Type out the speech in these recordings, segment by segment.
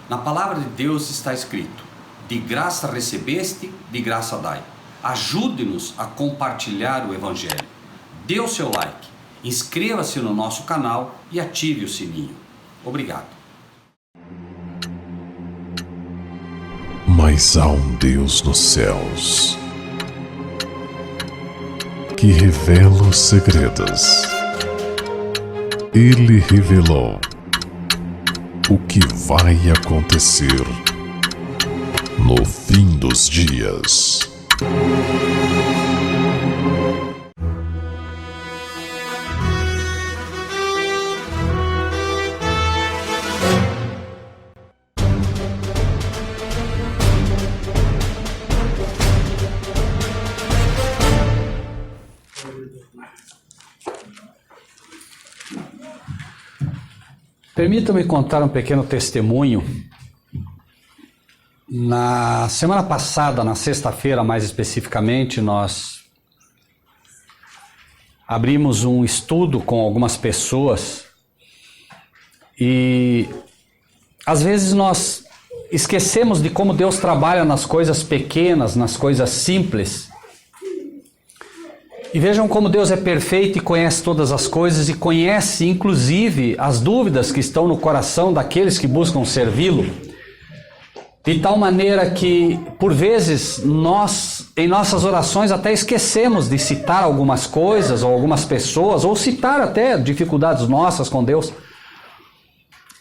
Na palavra de Deus está escrito: de graça recebeste, de graça dai. Ajude-nos a compartilhar o Evangelho. Dê o seu like, inscreva-se no nosso canal e ative o sininho. Obrigado. Mas há um Deus nos céus que revela os segredos. Ele revelou o que vai acontecer no fim dos dias. Permita-me contar um pequeno testemunho. Na semana passada, na sexta-feira mais especificamente, nós abrimos um estudo com algumas pessoas e às vezes nós esquecemos de como Deus trabalha nas coisas pequenas, nas coisas simples. E vejam como Deus é perfeito e conhece todas as coisas e conhece inclusive as dúvidas que estão no coração daqueles que buscam servi-lo. De tal maneira que, por vezes, nós, em nossas orações, até esquecemos de citar algumas coisas ou algumas pessoas, ou citar até dificuldades nossas com Deus.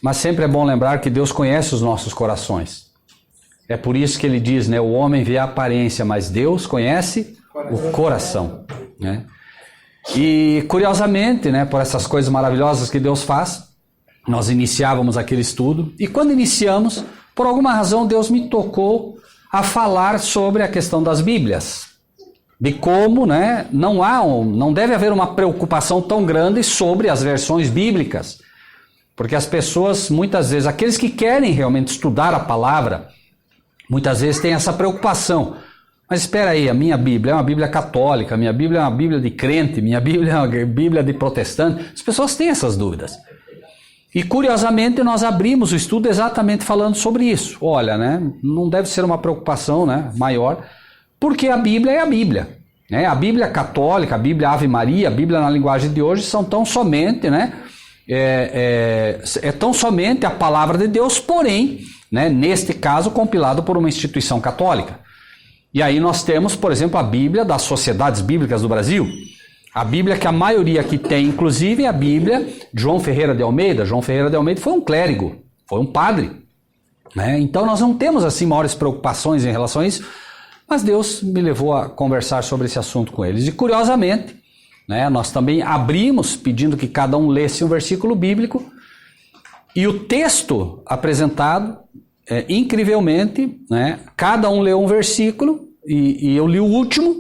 Mas sempre é bom lembrar que Deus conhece os nossos corações. É por isso que ele diz, né? O homem vê a aparência, mas Deus conhece o coração, né? E curiosamente, né, por essas coisas maravilhosas que Deus faz, nós iniciávamos aquele estudo e quando iniciamos, por alguma razão Deus me tocou a falar sobre a questão das Bíblias, de como, né, não deve haver uma preocupação tão grande sobre as versões bíblicas, porque as pessoas muitas vezes, aqueles que querem realmente estudar a palavra, muitas vezes têm essa preocupação. Mas espera aí, a minha Bíblia é uma Bíblia católica, a minha Bíblia é uma Bíblia de crente, minha Bíblia é uma Bíblia de protestante. As pessoas têm essas dúvidas. E curiosamente nós abrimos o estudo exatamente falando sobre isso. Olha, né, não deve ser uma preocupação, né, maior, porque a Bíblia é a Bíblia. Né? A Bíblia católica, a Bíblia Ave Maria, a Bíblia na linguagem de hoje são tão somente, né, é tão somente a palavra de Deus, porém, né, neste caso compilado por uma instituição católica. E aí nós temos, por exemplo, a Bíblia das Sociedades Bíblicas do Brasil. A Bíblia que a maioria aqui tem, inclusive, é a Bíblia de João Ferreira de Almeida. João Ferreira de Almeida foi um clérigo, foi um padre. Né? Então nós não temos assim maiores preocupações em relação a isso, mas Deus me levou a conversar sobre esse assunto com eles. E curiosamente, né, nós também abrimos pedindo que cada um lesse um versículo bíblico e o texto apresentado, incrivelmente, né, cada um leu um versículo e eu li o último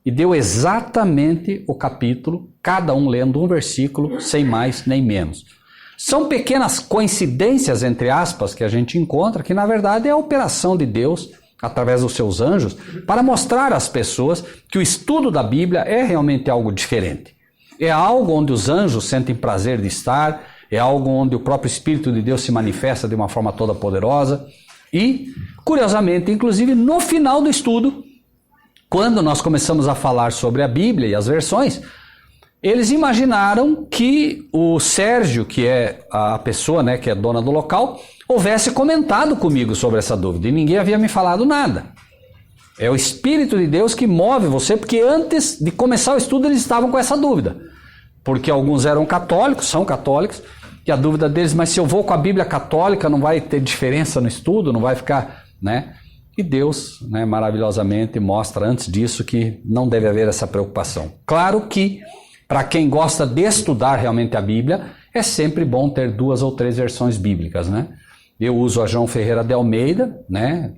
e deu exatamente o capítulo, cada um lendo um versículo, sem mais nem menos. São pequenas coincidências, entre aspas, que a gente encontra, que na verdade é a operação de Deus, através dos seus anjos, para mostrar às pessoas que o estudo da Bíblia é realmente algo diferente. É algo onde os anjos sentem prazer de estar, é algo onde o próprio Espírito de Deus se manifesta de uma forma toda poderosa. E, curiosamente, inclusive no final do estudo, quando nós começamos a falar sobre a Bíblia e as versões, eles imaginaram que o Sérgio, que é a pessoa, né, que é dona do local, houvesse comentado comigo sobre essa dúvida e ninguém havia me falado nada. É o Espírito de Deus que move você, porque antes de começar o estudo eles estavam com essa dúvida. Porque alguns eram católicos, são católicos, e a dúvida deles, mas se eu vou com a Bíblia católica não vai ter diferença no estudo, não vai ficar, né? E Deus, né, maravilhosamente mostra antes disso que não deve haver essa preocupação. Claro que, para quem gosta de estudar realmente a Bíblia, é sempre bom ter 2 ou 3 versões bíblicas, né? Eu uso a João Ferreira de Almeida, né?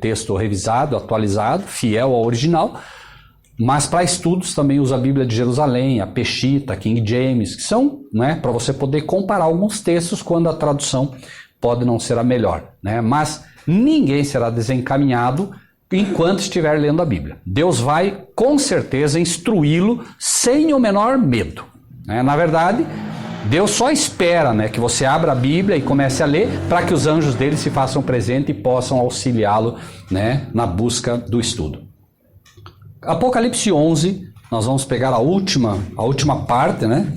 Texto revisado, atualizado, fiel ao original, mas para estudos também uso a Bíblia de Jerusalém, a Peshitta, a King James, que são, né, para você poder comparar alguns textos quando a tradução pode não ser a melhor, né? Mas ninguém será desencaminhado enquanto estiver lendo a Bíblia. Deus vai, com certeza, instruí-lo sem o menor medo. Na verdade, Deus só espera, né, que você abra a Bíblia e comece a ler para que os anjos dele se façam presentes e possam auxiliá-lo, né, na busca do estudo. Apocalipse 11, nós vamos pegar a última parte, né?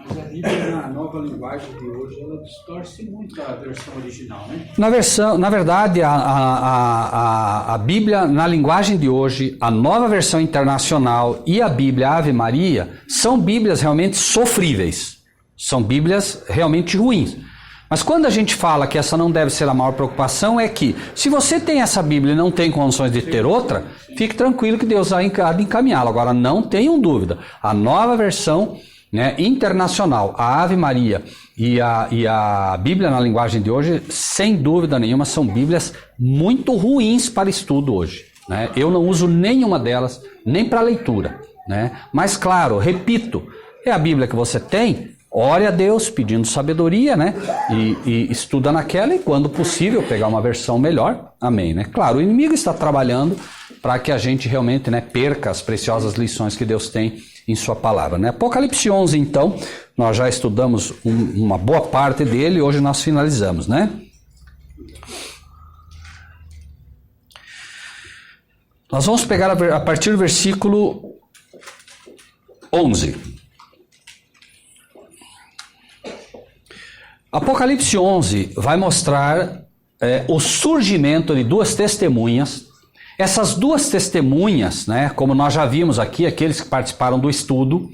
Mas a Bíblia, na nova linguagem de hoje, ela distorce muito a versão original, né? Na verdade, a Bíblia, na linguagem de hoje, a nova versão internacional e a Bíblia Ave Maria são Bíblias realmente sofríveis. São Bíblias realmente ruins. Mas quando a gente fala que essa não deve ser a maior preocupação, é que se você tem essa Bíblia e não tem condições de ter outra, fique tranquilo que Deus vai encaminhá-la. Agora, não tenham dúvida, a nova versão, né, internacional, a Ave Maria e a Bíblia na linguagem de hoje, sem dúvida nenhuma, são Bíblias muito ruins para estudo hoje, né? Eu não uso nenhuma delas, nem para leitura, né? Mas claro, repito, é a Bíblia que você tem, ore a Deus pedindo sabedoria, né? E estuda naquela e quando possível pegar uma versão melhor, amém, né? Claro, o inimigo está trabalhando para que a gente realmente, né, perca as preciosas lições que Deus tem em sua palavra, né? Apocalipse 11, então, nós já estudamos uma boa parte dele, hoje nós finalizamos, né? Nós vamos pegar a partir do versículo 11. Apocalipse 11 vai mostrar o surgimento de duas testemunhas. Essas duas testemunhas, né, como nós já vimos aqui, aqueles que participaram do estudo,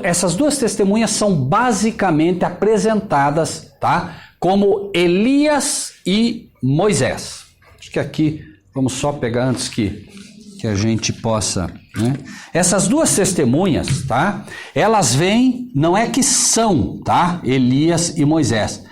essas duas testemunhas são basicamente apresentadas, tá, como Elias e Moisés. Acho que aqui, vamos só pegar antes que a gente possa, né? Essas duas testemunhas, tá, elas vêm, não é que são, tá, Elias e Moisés.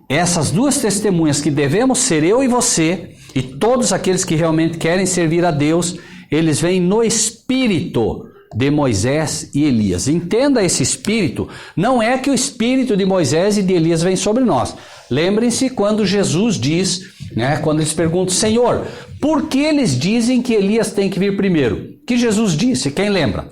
Essas duas testemunhas que devemos ser eu e você, e todos aqueles que realmente querem servir a Deus, eles vêm no espírito de Moisés e Elias. Entenda esse espírito, não é que o espírito de Moisés e de Elias vem sobre nós. Lembrem-se quando Jesus diz, né, quando eles perguntam, Senhor, por que eles dizem que Elias tem que vir primeiro? Que Jesus disse, quem lembra?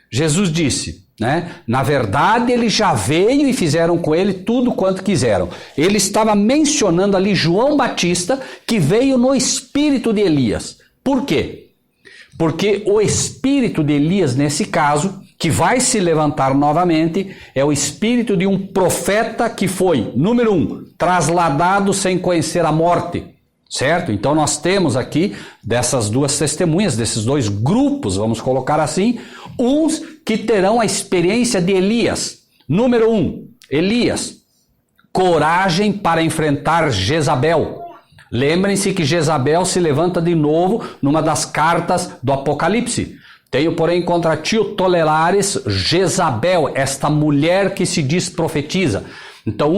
Jesus disse, né? Na verdade ele já veio e fizeram com ele tudo quanto quiseram. Ele estava mencionando ali João Batista, que veio no espírito de Elias. Por quê? Porque o espírito de Elias, nesse caso, que vai se levantar novamente, é o espírito de um profeta que foi, número 1, trasladado sem conhecer a morte. Certo? Então nós temos aqui dessas duas testemunhas, desses dois grupos, vamos colocar assim, uns que terão a experiência de Elias. Número 1, Elias, coragem para enfrentar Jezabel. Lembrem-se que Jezabel se levanta de novo numa das cartas do Apocalipse. Tenho, porém, contra ti o tolerares Jezabel, esta mulher que se diz profetiza. Então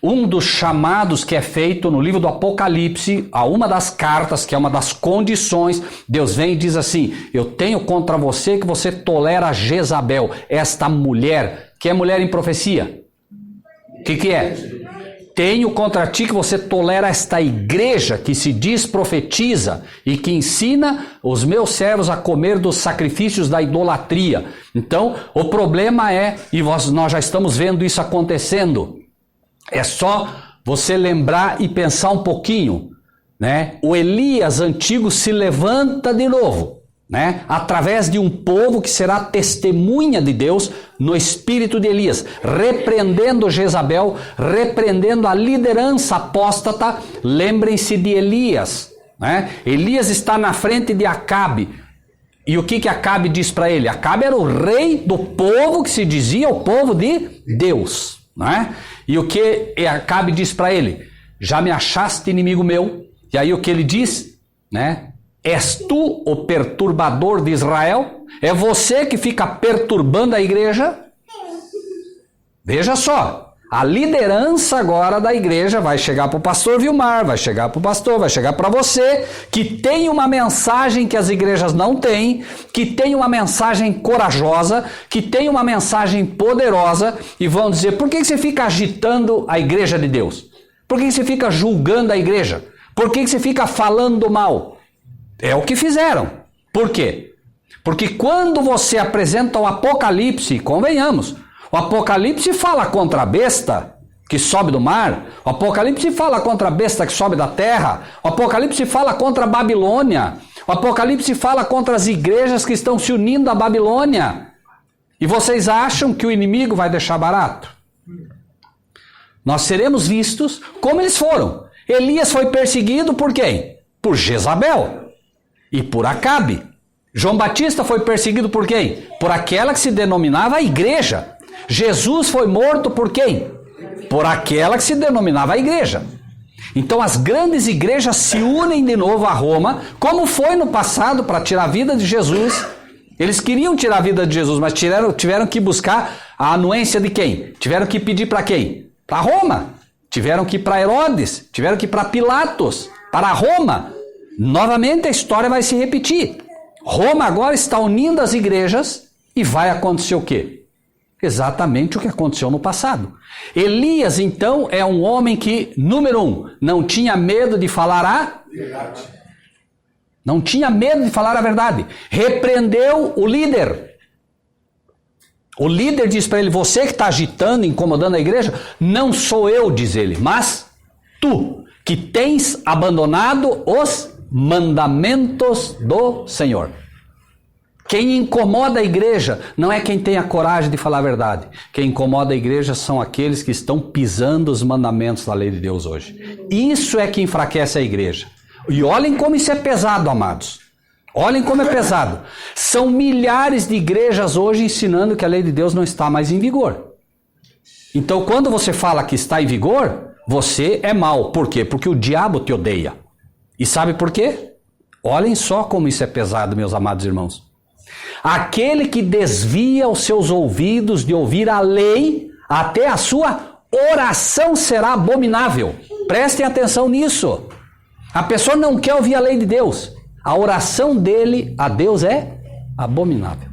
um dos chamados que é feito no livro do Apocalipse, a uma das cartas, que é uma das condições, Deus vem e diz assim, eu tenho contra você que você tolera Jezabel, esta mulher, que é mulher em profecia. O que é? Tenho contra ti que você tolera esta igreja que se diz profetiza e que ensina os meus servos a comer dos sacrifícios da idolatria. Então, o problema é, e nós já estamos vendo isso acontecendo, é só você lembrar e pensar um pouquinho, né? O Elias antigo se levanta de novo, né? Através de um povo que será testemunha de Deus no espírito de Elias, repreendendo Jezabel, repreendendo a liderança apóstata. Lembrem-se de Elias, né? Elias está na frente de Acabe. E o que Acabe diz para ele? Acabe era o rei do povo que se dizia o povo de Deus, né? E o que Acabe diz para ele? Já me achaste inimigo meu? E aí o que ele diz? Né? És tu o perturbador de Israel? É você que fica perturbando a igreja? Veja só, a liderança agora da igreja vai chegar para o pastor Vilmar, vai chegar para o pastor, vai chegar para você, que tem uma mensagem que as igrejas não têm, que tem uma mensagem corajosa, que tem uma mensagem poderosa, e vão dizer, por que você fica agitando a igreja de Deus? Por que você fica julgando a igreja? Por que você fica falando mal? É o que fizeram. Por quê? Porque quando você apresenta o Apocalipse, convenhamos, o Apocalipse fala contra a besta que sobe do mar, o Apocalipse fala contra a besta que sobe da terra, o Apocalipse fala contra a Babilônia, o Apocalipse fala contra as igrejas que estão se unindo à Babilônia. E vocês acham que o inimigo vai deixar barato? Nós seremos vistos como eles foram. Elias foi perseguido por quem? Por Jezabel e por Acabe. João Batista foi perseguido por quem? Por aquela que se denominava a igreja. Jesus foi morto por quem? Por aquela que se denominava a igreja. Então as grandes igrejas se unem de novo a Roma, como foi no passado para tirar a vida de Jesus. Eles queriam tirar a vida de Jesus, mas tiveram que buscar a anuência de quem? Tiveram que pedir para quem? Para Roma. Tiveram que ir para Herodes, tiveram que ir para Pilatos, para Roma. Novamente a história vai se repetir. Roma agora está unindo as igrejas e vai acontecer o quê? Exatamente o que aconteceu no passado. Elias, então, é um homem que, número 1, não tinha medo de falar a verdade. Não tinha medo de falar a verdade. Repreendeu o líder. O líder diz para ele, você que está agitando, incomodando a igreja, não sou eu, diz ele, mas tu, que tens abandonado os mandamentos do Senhor. Quem incomoda a igreja não é quem tem a coragem de falar a verdade. Quem incomoda a igreja são aqueles que estão pisando os mandamentos da lei de Deus hoje. Isso é que enfraquece a igreja. E olhem como isso é pesado, amados. Olhem como é pesado. São milhares de igrejas hoje ensinando que a lei de Deus não está mais em vigor. Então, quando você fala que está em vigor, você é mau. Por quê? Porque o diabo te odeia. E sabe por quê? Olhem só como isso é pesado, meus amados irmãos. Aquele que desvia os seus ouvidos de ouvir a lei, até a sua oração será abominável. Prestem atenção nisso. A pessoa não quer ouvir a lei de Deus. A oração dele a Deus é abominável.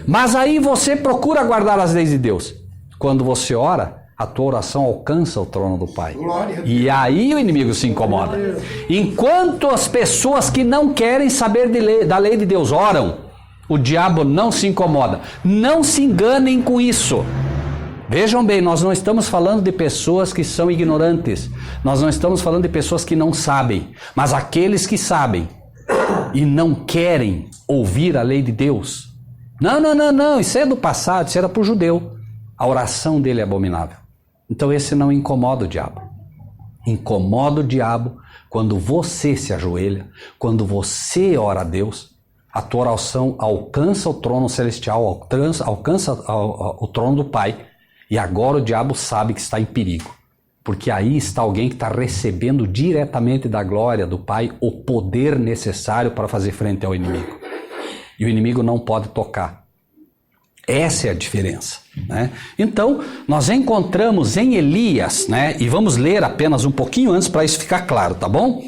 Mas aí você procura guardar as leis de Deus. Quando você ora, a tua oração alcança o trono do Pai. E aí o inimigo se incomoda. Enquanto as pessoas que não querem saber da lei de Deus oram, o diabo não se incomoda. Não se enganem com isso. Vejam bem, nós não estamos falando de pessoas que são ignorantes. Nós não estamos falando de pessoas que não sabem. Mas aqueles que sabem e não querem ouvir a lei de Deus. Não, isso é do passado, isso era para o judeu. A oração dele é abominável. Então esse não incomoda o diabo. Incomoda o diabo quando você se ajoelha, quando você ora a Deus, a tua oração alcança o trono celestial, alcança o trono do Pai, e agora o diabo sabe que está em perigo, porque aí está alguém que está recebendo diretamente da glória do Pai o poder necessário para fazer frente ao inimigo. E o inimigo não pode tocar. Essa é a diferença, né? Então, nós encontramos em Elias, né? E vamos ler apenas um pouquinho antes para isso ficar claro, tá bom?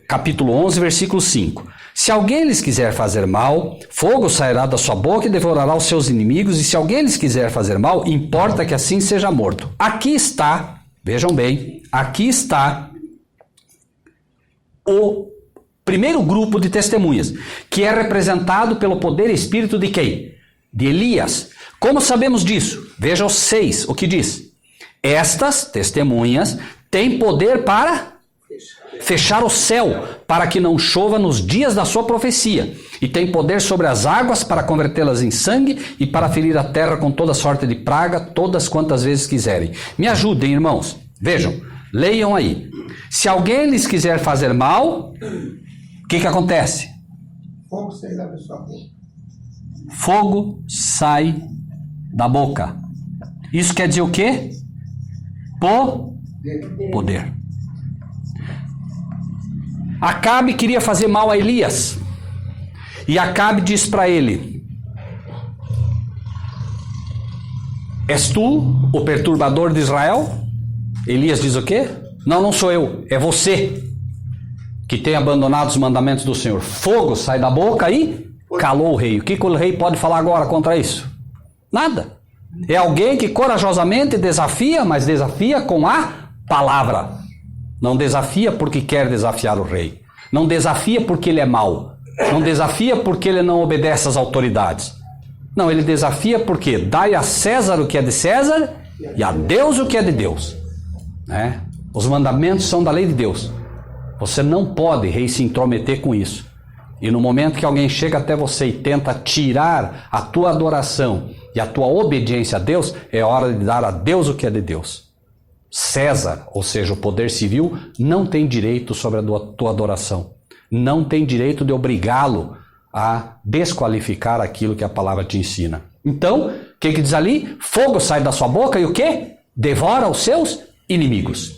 Capítulo 11, versículo 5. Se alguém lhes quiser fazer mal, fogo sairá da sua boca e devorará os seus inimigos, e se alguém lhes quiser fazer mal, importa que assim seja morto. Aqui está, vejam bem, aqui está o primeiro grupo de testemunhas, que é representado pelo poder e espírito de quem? De Elias. Como sabemos disso? Veja o 6, o que diz? Estas testemunhas têm poder para fechar o céu, para que não chova nos dias da sua profecia, e tem poder sobre as águas para convertê-las em sangue e para ferir a terra com toda sorte de praga, todas quantas vezes quiserem. Me ajudem, irmãos. Vejam, leiam aí. Se alguém lhes quiser fazer mal, o que acontece? Fogo sai da sua boca. Fogo sai da boca. Isso quer dizer o quê? Poder. Acabe queria fazer mal a Elias. E Acabe diz para ele: és tu o perturbador de Israel? Elias diz o quê? Não sou eu, é você que tem abandonado os mandamentos do Senhor. Fogo sai da boca e calou o rei. O que o rei pode falar agora contra isso? Nada. É alguém que corajosamente desafia, mas desafia com a palavra. Não desafia porque quer desafiar o rei. Não desafia porque ele é mau. Não desafia porque ele não obedece às autoridades. Não, ele desafia porque dai a César o que é de César e a Deus o que é de Deus. Né? Os mandamentos são da lei de Deus. Você não pode, rei, se intrometer com isso. E no momento que alguém chega até você e tenta tirar a tua adoração e a tua obediência a Deus, é hora de dar a Deus o que é de Deus. César, ou seja, o poder civil, não tem direito sobre a tua adoração. Não tem direito de obrigá-lo a desqualificar aquilo que a palavra te ensina. Então, o que diz ali? Fogo sai da sua boca e o quê? Devora os seus inimigos.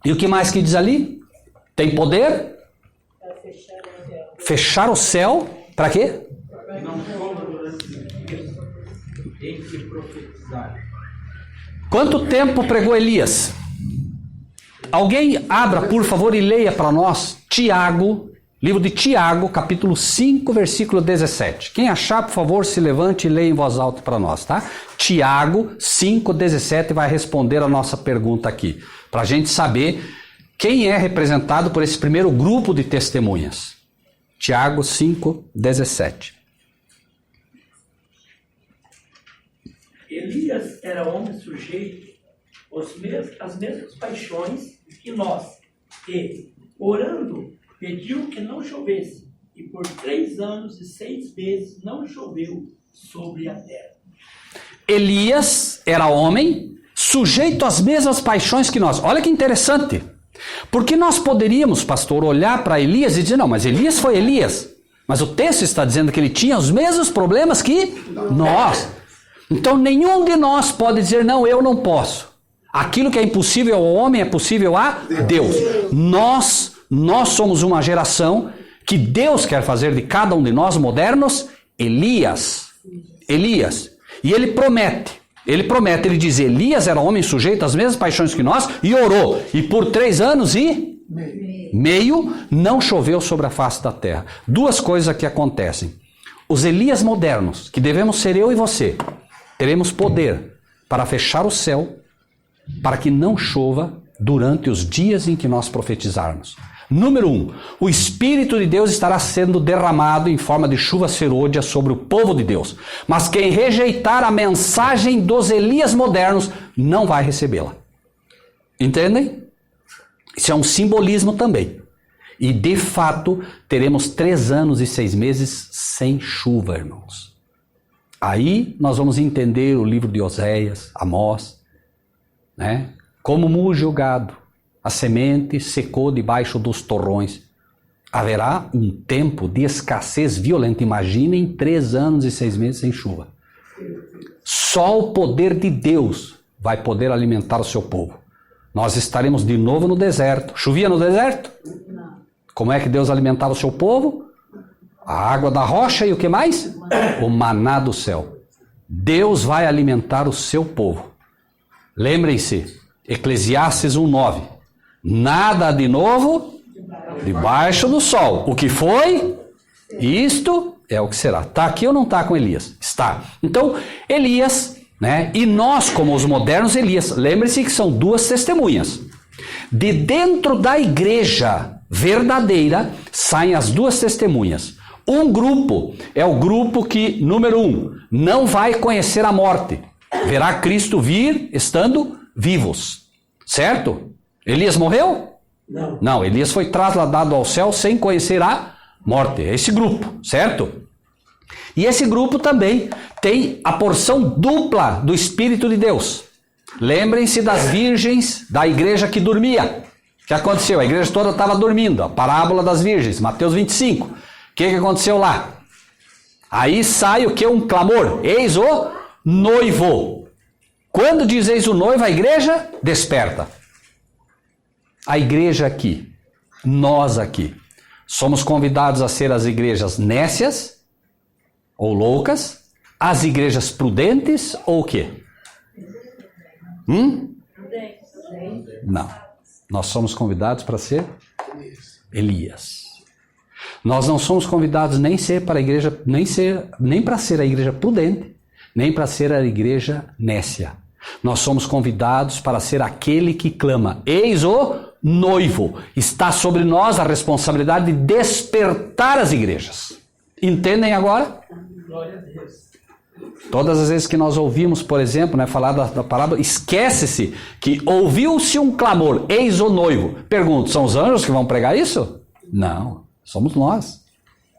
E o que mais que diz ali? Tem poder? Fechar o céu. Para quê? Quanto tempo pregou Elias? Alguém abra, por favor, e leia para nós Tiago, livro de Tiago, capítulo 5, versículo 17. Quem achar, por favor, se levante e leia em voz alta para nós, tá? Tiago 5, 17 vai responder a nossa pergunta aqui, para a gente saber quem é representado por esse primeiro grupo de testemunhas. Tiago 5, 17. Elias era homem sujeito às mesmas paixões que nós, e, orando, pediu que não chovesse, e por 3 anos e 6 meses não choveu sobre a terra. Elias era homem sujeito às mesmas paixões que nós. Olha que interessante. Porque nós poderíamos, pastor, olhar para Elias e dizer, não, mas Elias foi Elias. Mas o texto está dizendo que ele tinha os mesmos problemas que nós. Então nenhum de nós pode dizer, não, eu não posso. Aquilo que é impossível ao homem é possível a Deus. Nós somos uma geração que Deus quer fazer de cada um de nós modernos Elias. E ele promete, ele diz, Elias era homem sujeito às mesmas paixões que nós e orou. E por 3 anos e meio não choveu sobre a face da terra. 2 coisas que acontecem. Os Elias modernos, que devemos ser eu e você, teremos poder para fechar o céu, para que não chova durante os dias em que nós profetizarmos. Número 1, o Espírito de Deus estará sendo derramado em forma de chuva serôdia sobre o povo de Deus. Mas quem rejeitar a mensagem dos Elias modernos não vai recebê-la. Entendem? Isso é um simbolismo também. E de fato, teremos 3 anos e 6 meses sem chuva, irmãos. Aí nós vamos entender o livro de Oséias, Amós, né? Como muge o gado, a semente secou debaixo dos torrões. Haverá um tempo de escassez violenta. Imaginem 3 anos e 6 meses sem chuva. Só o poder de Deus vai poder alimentar o seu povo. Nós estaremos de novo no deserto. Chovia no deserto? Não. Como é que Deus alimentava o seu povo? A água da rocha e o que mais? O maná do céu. Deus vai alimentar o seu povo. Lembrem-se, Eclesiastes 1:9. Nada de novo debaixo do sol. O que foi, isto é o que será. Está aqui ou não está com Elias? Está. Então, Elias, né? E nós, como os modernos Elias, lembre-se que são 2 testemunhas. De dentro da igreja verdadeira, saem as 2 testemunhas. Um grupo é o grupo que, número 1, não vai conhecer a morte. Verá Cristo vir estando vivos. Certo? Elias morreu? Não. Não, Elias foi trasladado ao céu sem conhecer a morte. É esse grupo, certo? E esse grupo também tem a porção dupla do Espírito de Deus. Lembrem-se das virgens da igreja que dormia. O que aconteceu? A igreja toda estava dormindo. A parábola das virgens, Mateus 25. O que aconteceu lá? Aí sai o que? Um clamor. Eis o noivo. Quando diz eis o noivo, a igreja desperta. A igreja aqui, nós aqui, somos convidados a ser as igrejas nécias ou loucas, as igrejas prudentes ou o quê? Não. Nós somos convidados para ser Elias. Nós não somos convidados nem para a igreja, nem para ser a igreja prudente, nem para ser a igreja nécia. Nós somos convidados para ser aquele que clama: eis o noivo. Está sobre nós a responsabilidade de despertar as igrejas. Entendem agora? Glória a Deus. Todas as vezes que nós ouvimos, por exemplo, né, falar da palavra, esquece-se que ouviu-se um clamor, eis o noivo. Pergunto, são os anjos que vão pregar isso? Não, somos nós.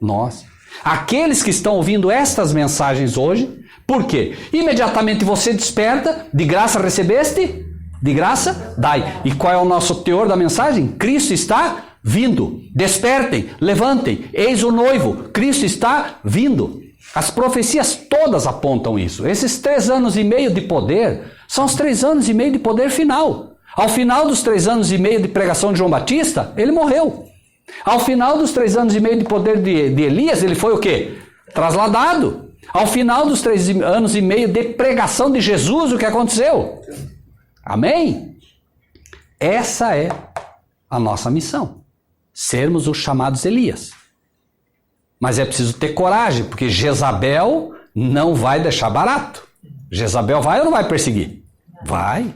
Nós. Aqueles que estão ouvindo estas mensagens hoje, por quê? Imediatamente você desperta, de graça recebeste, de graça dai. E qual é o nosso teor da mensagem? Cristo está vindo. Despertem, levantem, eis o noivo, Cristo está vindo. As profecias todas apontam isso. Esses 3 anos e meio de poder são os 3 anos e meio de poder final. Ao final dos 3 anos e meio de pregação de João Batista, ele morreu. Ao final dos 3 anos e meio de poder de Elias, ele foi o quê? Trasladado. Ao final dos 3 anos e meio de pregação de Jesus, o que aconteceu? Amém? Essa é a nossa missão. Sermos os chamados Elias. Mas é preciso ter coragem, porque Jezabel não vai deixar barato. Jezabel vai ou não vai perseguir? Vai.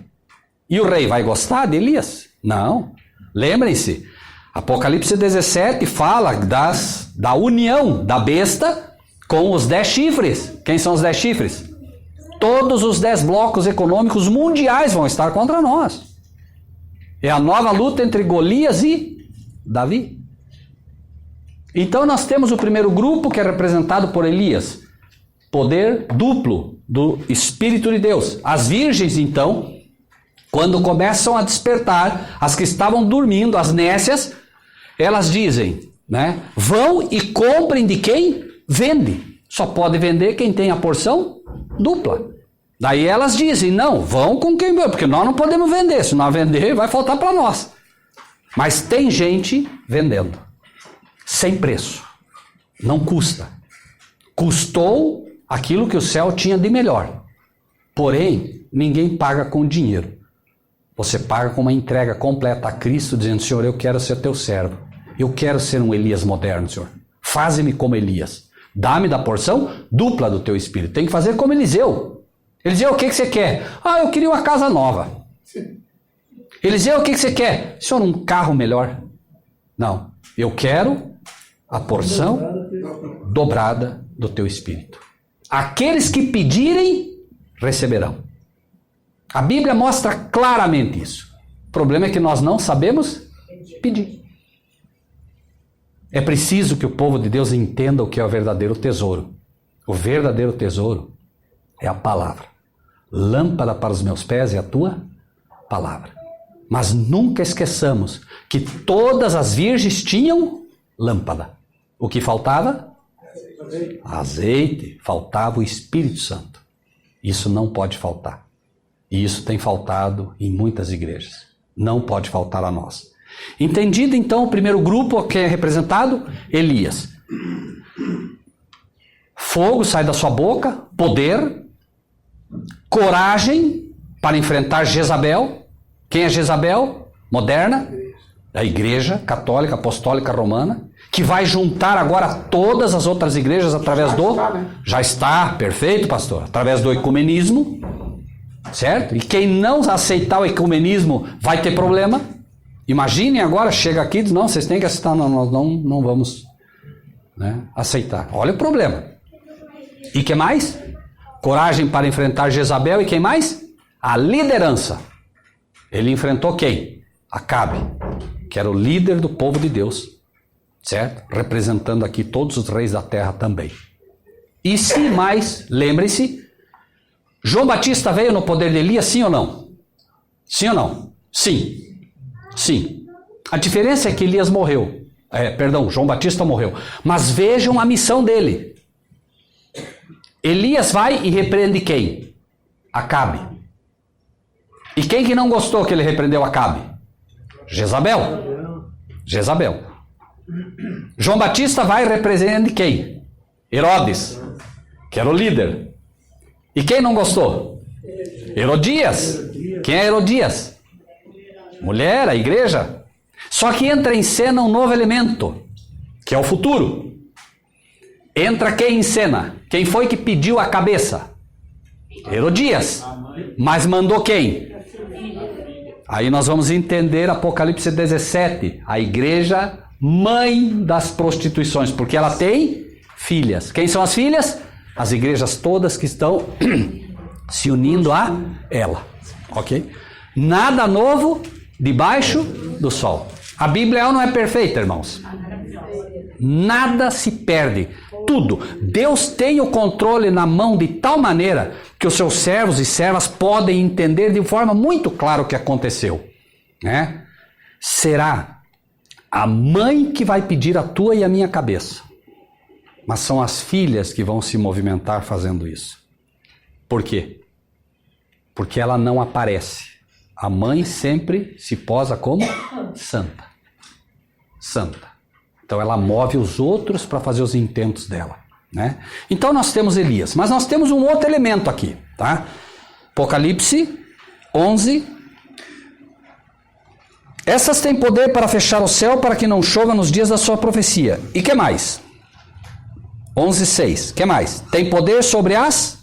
E o rei vai gostar de Elias? Não. Lembrem-se, Apocalipse 17 fala da união da besta com os 10 chifres. Quem são os 10 chifres? Todos os 10 blocos econômicos mundiais vão estar contra nós. É a nova luta entre Golias e Davi. Então nós temos o primeiro grupo, que é representado por Elias. Poder duplo do Espírito de Deus. As virgens, então, quando começam a despertar, as que estavam dormindo, as nécias, elas dizem, né? Vão e comprem de quem vende. Só pode vender quem tem a porção dupla. Daí elas dizem, não, vão com quem vende, porque nós não podemos vender. Se nós vender, vai faltar para nós. Mas tem gente vendendo. Sem preço. Não custa. Custou aquilo que o céu tinha de melhor. Porém, ninguém paga com dinheiro. Você paga com uma entrega completa a Cristo, dizendo, Senhor, eu quero ser teu servo. Eu quero ser um Elias moderno, Senhor. Faze-me como Elias. Dá-me da porção dupla do teu Espírito. Tem que fazer como Eliseu. Eliseu, o que você quer? Eu queria uma casa nova. Eliseu, o que você quer? Senhor, um carro melhor. Não, eu quero a porção dobrada do teu Espírito. Aqueles que pedirem, receberão. A Bíblia mostra claramente isso. O problema é que nós não sabemos pedir. É preciso que o povo de Deus entenda o que é o verdadeiro tesouro. O verdadeiro tesouro é a palavra. Lâmpada para os meus pés é a tua palavra. Mas nunca esqueçamos que todas as virgens tinham lâmpada. O que faltava? Azeite. Faltava o Espírito Santo. Isso não pode faltar. E isso tem faltado em muitas igrejas. Não pode faltar a nós. Entendido então o primeiro grupo que é representado? Elias. Fogo sai da sua boca, poder, coragem para enfrentar Jezabel. Quem é Jezabel? Moderna. A igreja católica, apostólica, romana, que vai juntar agora todas as outras igrejas através do... Já está, perfeito, pastor. Através do ecumenismo, certo? E quem não aceitar o ecumenismo vai ter problema. Imaginem agora, chega aqui e diz, não, vocês têm que aceitar, nós não vamos, né, aceitar. Olha o problema. E que mais? Coragem para enfrentar Jezabel e quem mais? A liderança. Ele enfrentou quem? Acabe, que era o líder do povo de Deus, certo? Representando aqui todos os reis da terra também. E se mais, lembre-se, João Batista veio no poder de Elias, sim ou não? Sim ou não? Sim. Sim. A diferença é que Elias morreu. João Batista morreu. Mas vejam a missão dele. Elias vai e repreende quem? Acabe. E quem que não gostou que ele repreendeu Acabe? Jezabel. João Batista vai e repreende quem? Herodes, que era o líder. E quem não gostou? Herodias. Quem é Herodias? Mulher, a igreja. Só que entra em cena um novo elemento, que é o futuro. Entra quem em cena? Quem foi que pediu a cabeça? Herodias. Mas mandou quem? Aí nós vamos entender Apocalipse 17, a igreja mãe das prostituições, porque ela tem filhas. Quem são as filhas? As igrejas todas que estão se unindo a ela, ok? Nada novo debaixo do sol. A Bíblia não é perfeita, irmãos. Nada se perde. Tudo. Deus tem o controle na mão de tal maneira que os seus servos e servas podem entender de forma muito clara o que aconteceu, né? Será a mãe que vai pedir a tua e a minha cabeça, mas são as filhas que vão se movimentar fazendo isso. Por quê? Porque ela não aparece. A mãe sempre se posa como santa. Santa. Então ela move os outros para fazer os intentos dela, né? Então nós temos Elias, mas nós temos um outro elemento aqui, tá? Apocalipse 11. Essas têm poder para fechar o céu para que não chova nos dias da sua profecia. E que mais? 11:6. Que mais? Tem poder sobre as?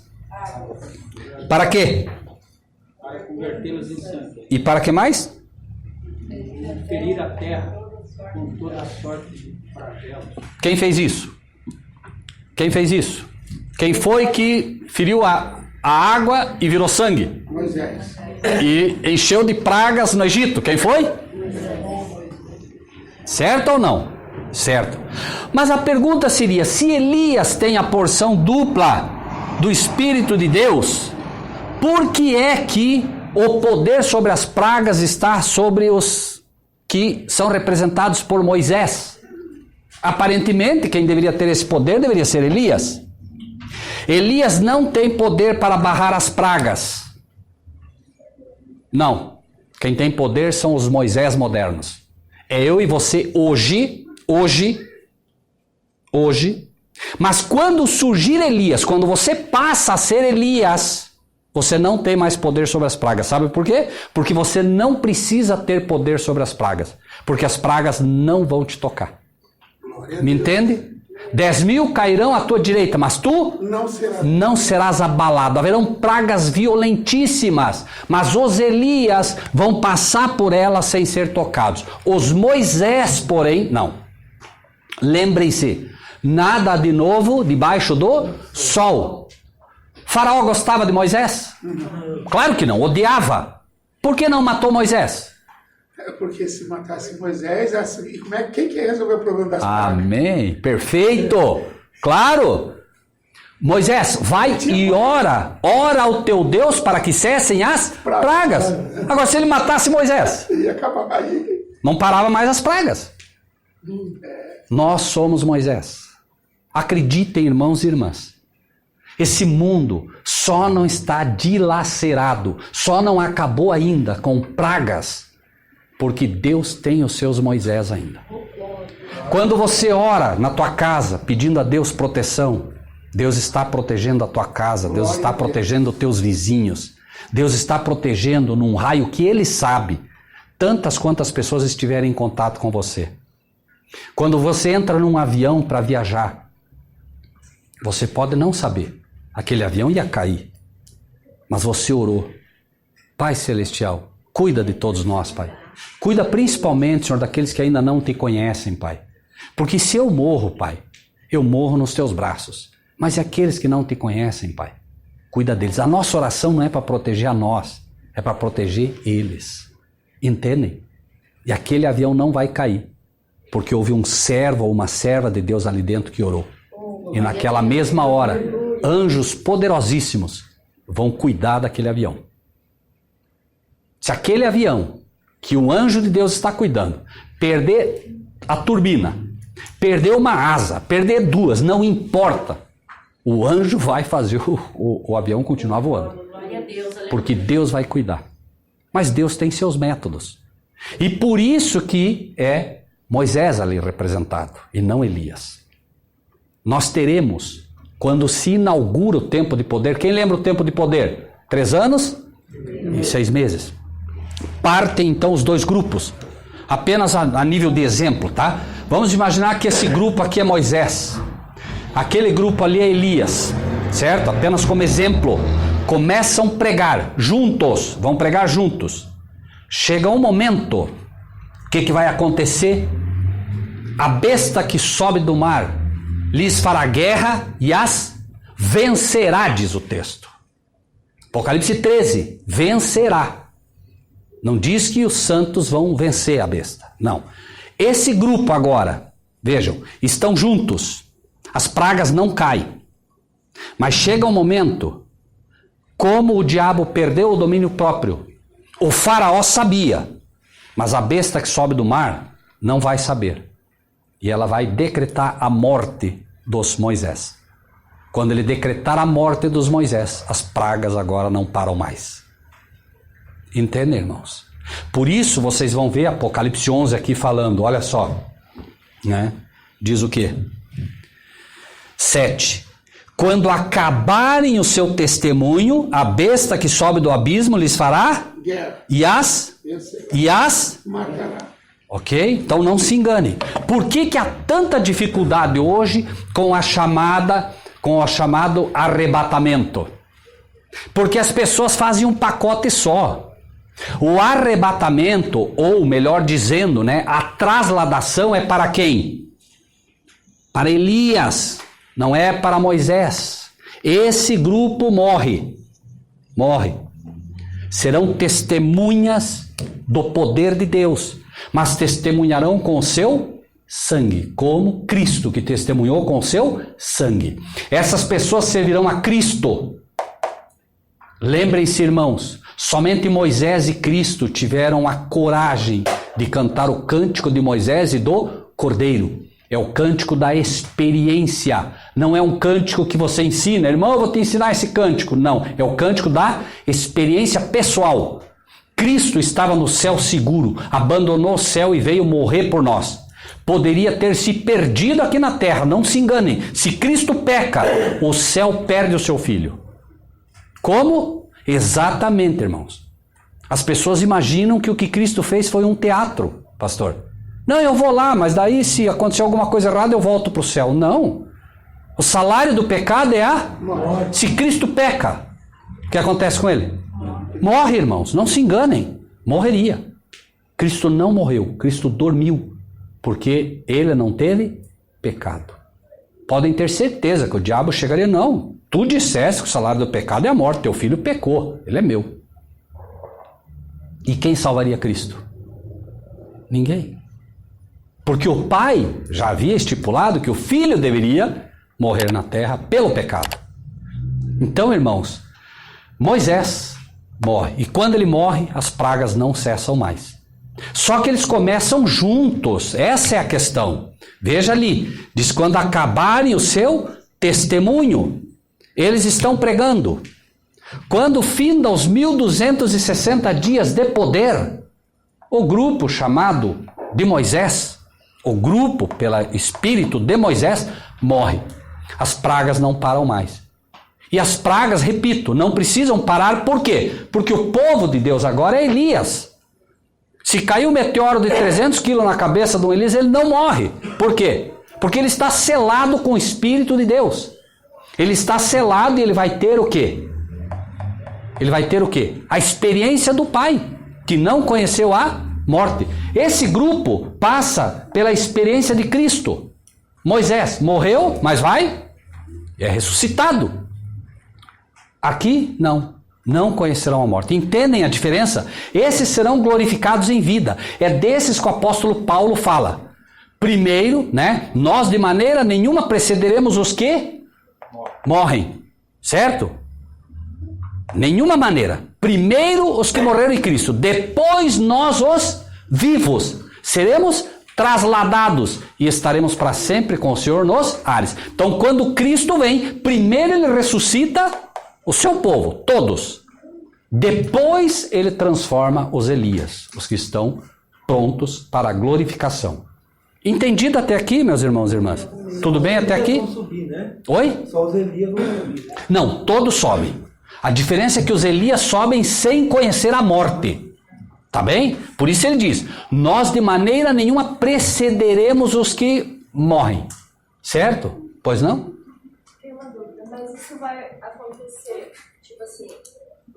Para quê? Para convertê-las em sangue. E para que mais? Ferir a terra com toda a sorte de flagelos. Quem fez isso? Quem fez isso? Quem foi que feriu a água e virou sangue? Moisés. E encheu de pragas no Egito? Quem foi? Certo ou não? Certo. Mas a pergunta seria, se Elias tem a porção dupla do Espírito de Deus, por que é que o poder sobre as pragas está sobre os que são representados por Moisés? Aparentemente, quem deveria ter esse poder deveria ser Elias. Elias não tem poder para barrar as pragas. Não. Quem tem poder são os Moisés modernos. É eu e você hoje. Mas quando surgir Elias, quando você passa a ser Elias, você não tem mais poder sobre as pragas. Sabe por quê? Porque você não precisa ter poder sobre as pragas. Porque as pragas não vão te tocar. Me entende? 10.000 cairão à tua direita, mas tu não serás abalado. Haverão pragas violentíssimas, mas os Elias vão passar por elas sem ser tocados. Os Moisés, porém, não. Lembrem-se, nada de novo debaixo do sol. Faraó gostava de Moisés? Claro que não, odiava. Por que não matou Moisés? Porque se matasse Moisés, e quem que ia resolver o problema das pragas? Amém, perfeito, claro. Moisés, vai e ora ao teu Deus para que cessem as pragas. Agora, se ele matasse Moisés, Ia acabar aí. não parava mais as pragas. Nós somos Moisés. Acreditem, irmãos e irmãs. Esse mundo só não está dilacerado, só não acabou ainda com pragas, porque Deus tem os seus Moisés ainda. Quando você ora na tua casa pedindo a Deus proteção, Deus está protegendo a tua casa, Deus está protegendo os teus vizinhos, Deus está protegendo num raio que Ele sabe, tantas quantas pessoas estiverem em contato com você. Quando você entra num avião para viajar, você pode não saber, aquele avião ia cair, mas você orou. Pai Celestial, cuida de todos nós, Pai. Cuida principalmente, Senhor, daqueles que ainda não te conhecem, Pai. Porque se eu morro, Pai, eu morro nos teus braços. Mas e aqueles que não te conhecem, Pai? Cuida deles. A nossa oração não é para proteger a nós, é para proteger eles. Entendem? E aquele avião não vai cair, porque houve um servo ou uma serva de Deus ali dentro que orou. E naquela mesma hora, anjos poderosíssimos vão cuidar daquele avião. Se aquele avião que um anjo de Deus está cuidando perder a turbina, perder uma asa, perder duas, não importa. O anjo vai fazer o avião continuar voando. Porque Deus vai cuidar. Mas Deus tem seus métodos. E por isso que é Moisés ali representado e não Elias. Nós teremos, quando se inaugura o tempo de poder, quem lembra o tempo de poder? 3 anos e 6 meses. Partem então os dois grupos, apenas a nível de exemplo, tá? Vamos imaginar que esse grupo aqui é Moisés, aquele grupo ali é Elias, certo? Apenas como exemplo. Começam a pregar juntos, vão pregar juntos. chega um momento, o que vai acontecer? A besta que sobe do mar lhes fará guerra e as vencerá, diz o texto. Apocalipse 13, vencerá. Não diz que os santos vão vencer a besta, não. Esse grupo agora, vejam, estão juntos, as pragas não caem. Mas chega um momento, como o diabo perdeu o domínio próprio, o faraó sabia, mas a besta que sobe do mar não vai saber. E ela vai decretar a morte dos Moisés. Quando ele decretar a morte dos Moisés, as pragas agora não param mais. Entendem, irmãos? Por isso vocês vão ver Apocalipse 11 aqui falando, olha só, né? Diz o quê? 7. Quando acabarem o seu testemunho, a besta que sobe do abismo lhes fará Guerra. e as Matará. ok? Então não se engane. Por que há tanta dificuldade hoje com o chamado arrebatamento? Porque as pessoas fazem um pacote só. O arrebatamento, ou melhor dizendo, né, a trasladação é para quem? Para Elias, não é para Moisés. Esse grupo morre. Serão testemunhas do poder de Deus, mas testemunharão com o seu sangue, como Cristo que testemunhou com o seu sangue. Essas pessoas servirão a Cristo. Lembrem-se, irmãos, somente Moisés e Cristo tiveram a coragem de cantar o cântico de Moisés e do Cordeiro. É o cântico da experiência. Não é um cântico que você ensina. Irmão, eu vou te ensinar esse cântico. Não, é o cântico da experiência pessoal. Cristo estava no céu seguro, abandonou o céu e veio morrer por nós. Poderia ter se perdido aqui na terra, não se enganem. Se Cristo peca, o céu perde o seu filho. Como? Exatamente, irmãos. As pessoas imaginam que o que Cristo fez foi um teatro, pastor. Não, eu vou lá, mas daí se acontecer alguma coisa errada eu volto para o céu. Não. O salário do pecado é a morte. Se Cristo peca, o que acontece com ele? Morre, irmãos. Não se enganem. Morreria. Cristo não morreu. Cristo dormiu. Porque ele não teve pecado. Podem ter certeza que o diabo chegaria, não. Tu disseste que o salário do pecado é a morte. Teu filho pecou. Ele é meu. E quem salvaria Cristo? Ninguém. Porque o Pai já havia estipulado que o Filho deveria morrer na terra pelo pecado. Então, irmãos, Moisés morre. E quando ele morre, as pragas não cessam mais. Só que eles começam juntos. Essa é a questão. Veja ali. Diz, quando acabarem o seu testemunho, eles estão pregando. Quando finda os 1260 dias de poder, o grupo chamado de Moisés, o grupo pelo espírito de Moisés, morre. As pragas não param mais. E as pragas, repito, não precisam parar. Por quê? Porque o povo de Deus agora é Elias. Se cair um meteoro de 300 quilos na cabeça de um Elias, ele não morre. Por quê? Porque ele está selado com o Espírito de Deus. Ele está selado e ele vai ter o quê? Ele vai ter o quê? A experiência do Pai, que não conheceu a morte. Esse grupo passa pela experiência de Cristo. Moisés morreu, mas é ressuscitado. Aqui, não conhecerão a morte. Entendem a diferença? Esses serão glorificados em vida. É desses que o apóstolo Paulo fala. Primeiro, né, nós de maneira nenhuma precederemos os que morrem. Certo? Nenhuma maneira. Primeiro os que morreram em Cristo. Depois nós os vivos. Seremos trasladados e estaremos para sempre com o Senhor nos ares. Então quando Cristo vem, primeiro ele ressuscita o seu povo, todos. Depois ele transforma os Elias, os que estão prontos para a glorificação. Entendido até aqui, meus irmãos e irmãs? Tudo bem até aqui? Oi? Só os Elias vão subir. Não, todos sobem. A diferença é que os Elias sobem sem conhecer a morte. Tá bem? Por isso ele diz, nós de maneira nenhuma precederemos os que morrem. Certo? Pois não? Tenho uma dúvida, mas isso vai acontecer, tipo assim,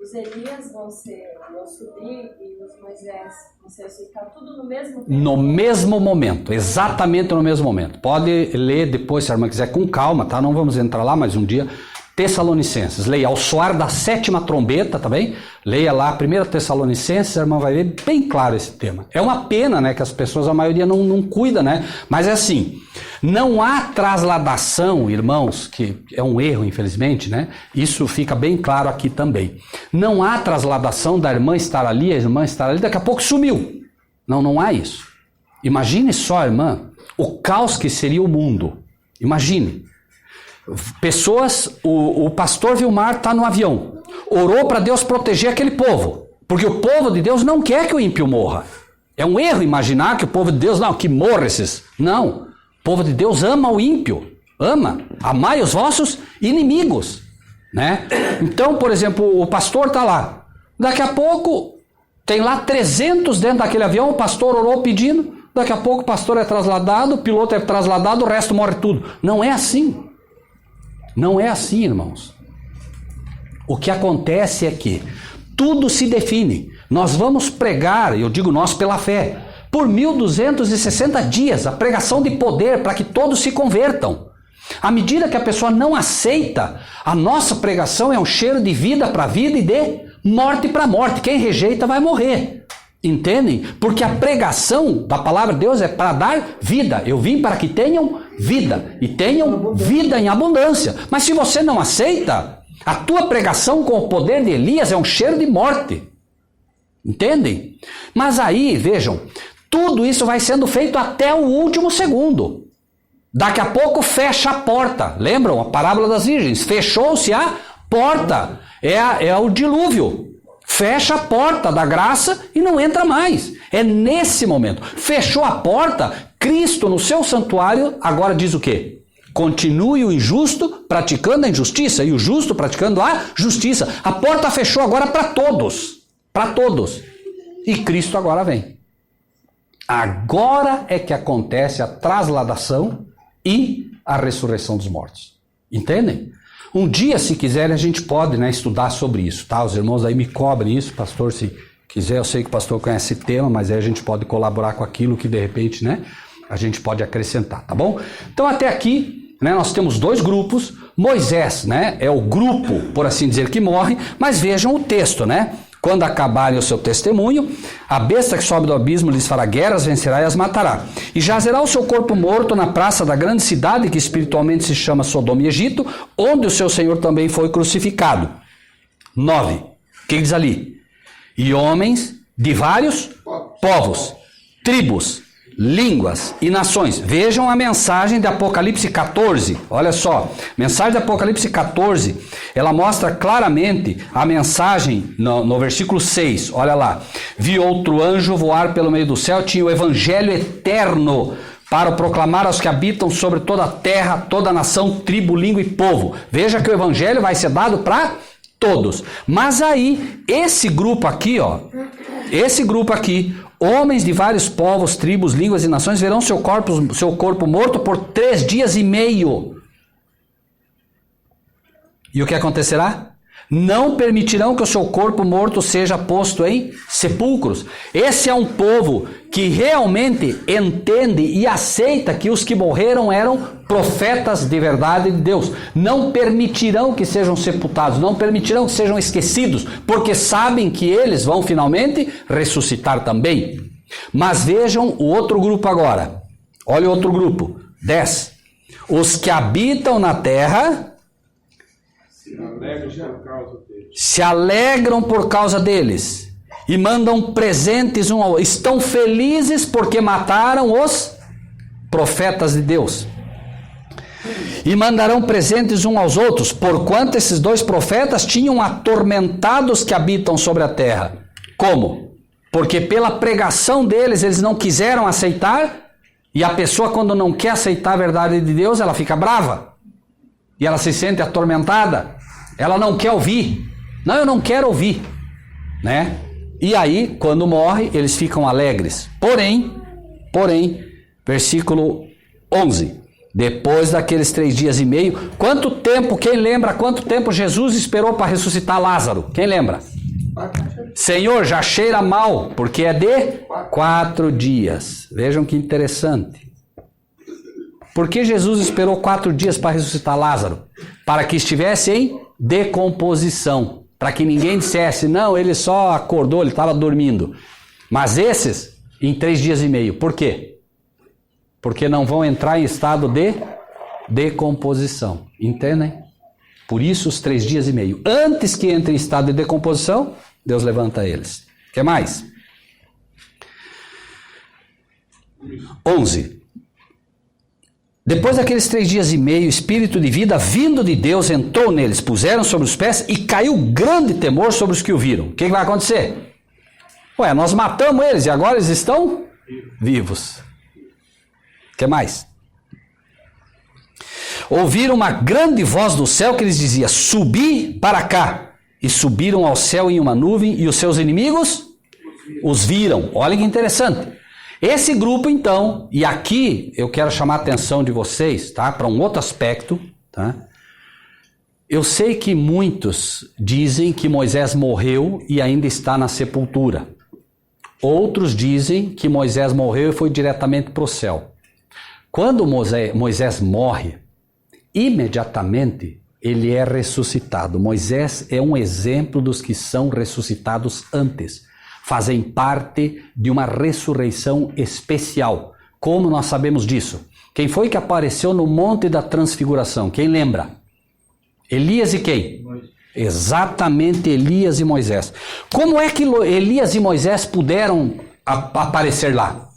os Elias vão subir e os Moisés vão ser ressuscitados tudo no mesmo tempo? No mesmo momento, exatamente no mesmo momento. Pode ler depois, se a irmã quiser, com calma, tá? Não vamos entrar lá mais um dia. Tessalonicenses, leia ao soar da 7ª trombeta, tá bem? Leia lá, 1 Tessalonicenses, a irmã vai ver bem claro esse tema. É uma pena, né, que as pessoas, a maioria não cuida, né? Mas é assim, não há trasladação, irmãos, que é um erro, infelizmente, né? Isso fica bem claro aqui também. Não há trasladação da irmã estar ali, a irmã estar ali, daqui a pouco sumiu. Não há isso. Imagine só, irmã, o caos que seria o mundo. Imagine. Pessoas, o pastor Vilmar está no avião, orou para Deus proteger aquele povo, porque o povo de Deus não quer que o ímpio morra. É um erro imaginar que o povo de Deus, não, que morra esses. Não, o povo de Deus ama o ímpio, ama, amai os vossos inimigos, né? Então, por exemplo, o pastor está lá, daqui a pouco tem lá 300 dentro daquele avião, o pastor orou pedindo, daqui a pouco o pastor é trasladado, o piloto é trasladado, o resto morre tudo. Não é assim. Não é assim, irmãos. O que acontece é que tudo se define. Nós vamos pregar, eu digo nós pela fé, por 1260 dias, a pregação de poder para que todos se convertam. À medida que a pessoa não aceita, a nossa pregação é um cheiro de vida para vida e de morte para morte. Quem rejeita vai morrer. Entendem? Porque a pregação da palavra de Deus é para dar vida. Eu vim para que tenham vida e tenham vida em abundância. Mas se você não aceita, a tua pregação com o poder de Elias é um cheiro de morte. Entendem? Mas aí, vejam, tudo isso vai sendo feito até o último segundo. Daqui a pouco fecha a porta. Lembram a parábola das virgens? Fechou-se a porta. É o dilúvio. Fecha a porta da graça e não entra mais. É nesse momento. Fechou a porta, Cristo no seu santuário agora diz o quê? Continue o injusto praticando a injustiça e o justo praticando a justiça. A porta fechou agora para todos. Para todos. E Cristo agora vem. Agora é que acontece a trasladação e a ressurreição dos mortos. Entendem? Um dia, se quiserem, a gente pode, né, estudar sobre isso, tá? Os irmãos aí me cobrem isso, pastor, se quiser, eu sei que o pastor conhece esse tema, mas aí a gente pode colaborar com aquilo que, de repente, né, a gente pode acrescentar, tá bom? Então, até aqui, né, nós temos 2 grupos. Moisés, né, é o grupo, por assim dizer, que morre, mas vejam o texto, né? Quando acabarem o seu testemunho, a besta que sobe do abismo lhes fará guerras, vencerá e as matará. E jazerá o seu corpo morto na praça da grande cidade, que espiritualmente se chama Sodoma e Egito, onde o seu Senhor também foi crucificado. 9. O que diz ali? E homens de vários povos, tribos, línguas e nações. Vejam a mensagem de Apocalipse 14. Olha só, mensagem de Apocalipse 14, ela mostra claramente a mensagem no versículo 6. Olha lá. Vi outro anjo voar pelo meio do céu, tinha o evangelho eterno para proclamar aos que habitam sobre toda a terra, toda a nação, tribo, língua e povo. Veja que o evangelho vai ser dado para todos. Mas aí, esse grupo aqui, homens de vários povos, tribos, línguas e nações verão seu corpo morto por 3 dias e meio. E o que acontecerá? Não permitirão que o seu corpo morto seja posto em sepulcros. Esse é um povo que realmente entende e aceita que os que morreram eram profetas de verdade de Deus. Não permitirão que sejam sepultados, não permitirão que sejam esquecidos, porque sabem que eles vão finalmente ressuscitar também. Mas vejam o outro grupo agora. Olha o outro grupo. 10. Os que habitam na terra se alegram por causa deles e mandam presentes estão felizes porque mataram os profetas de Deus e mandarão presentes uns aos outros, porquanto esses 2 profetas tinham atormentado os que habitam sobre a terra. Como? Porque pela pregação deles eles não quiseram aceitar, e a pessoa, quando não quer aceitar a verdade de Deus, ela fica brava e ela se sente atormentada. Ela não quer ouvir. Não, eu não quero ouvir, né? E aí, quando morre, eles ficam alegres. Porém, versículo 11. Depois daqueles 3 dias e meio, quanto tempo, quem lembra quanto tempo Jesus esperou para ressuscitar Lázaro? Quem lembra? Senhor, já cheira mal, porque é de 4 dias. Vejam que interessante. Por que Jesus esperou 4 dias para ressuscitar Lázaro? Para que estivesse em decomposição. Para que ninguém dissesse, não, ele só acordou, ele estava dormindo. Mas esses, em 3 dias e meio. Por quê? Porque não vão entrar em estado de decomposição. Entendem? Por isso os 3 dias e meio. Antes que entre em estado de decomposição, Deus levanta eles. O que mais? 11. Depois daqueles 3 dias e meio, o espírito de vida vindo de Deus entrou neles, puseram sobre os pés e caiu grande temor sobre os que o viram. O que vai acontecer? Ué, nós matamos eles e agora eles estão vivos. O que mais? Ouviram uma grande voz do céu que lhes dizia, subi para cá. E subiram ao céu em uma nuvem e os seus inimigos os viram. Olha que interessante. Esse grupo então, e aqui eu quero chamar a atenção de vocês, tá, para um outro aspecto, tá? Eu sei que muitos dizem que Moisés morreu e ainda está na sepultura. Outros dizem que Moisés morreu e foi diretamente para o céu. Quando Moisés morre, imediatamente ele é ressuscitado. Moisés é um exemplo dos que são ressuscitados antes. Fazem parte de uma ressurreição especial. Como nós sabemos disso? Quem foi que apareceu no Monte da Transfiguração? Quem lembra? Elias e quem? Exatamente, Elias e Moisés. Como é que Elias e Moisés puderam aparecer lá?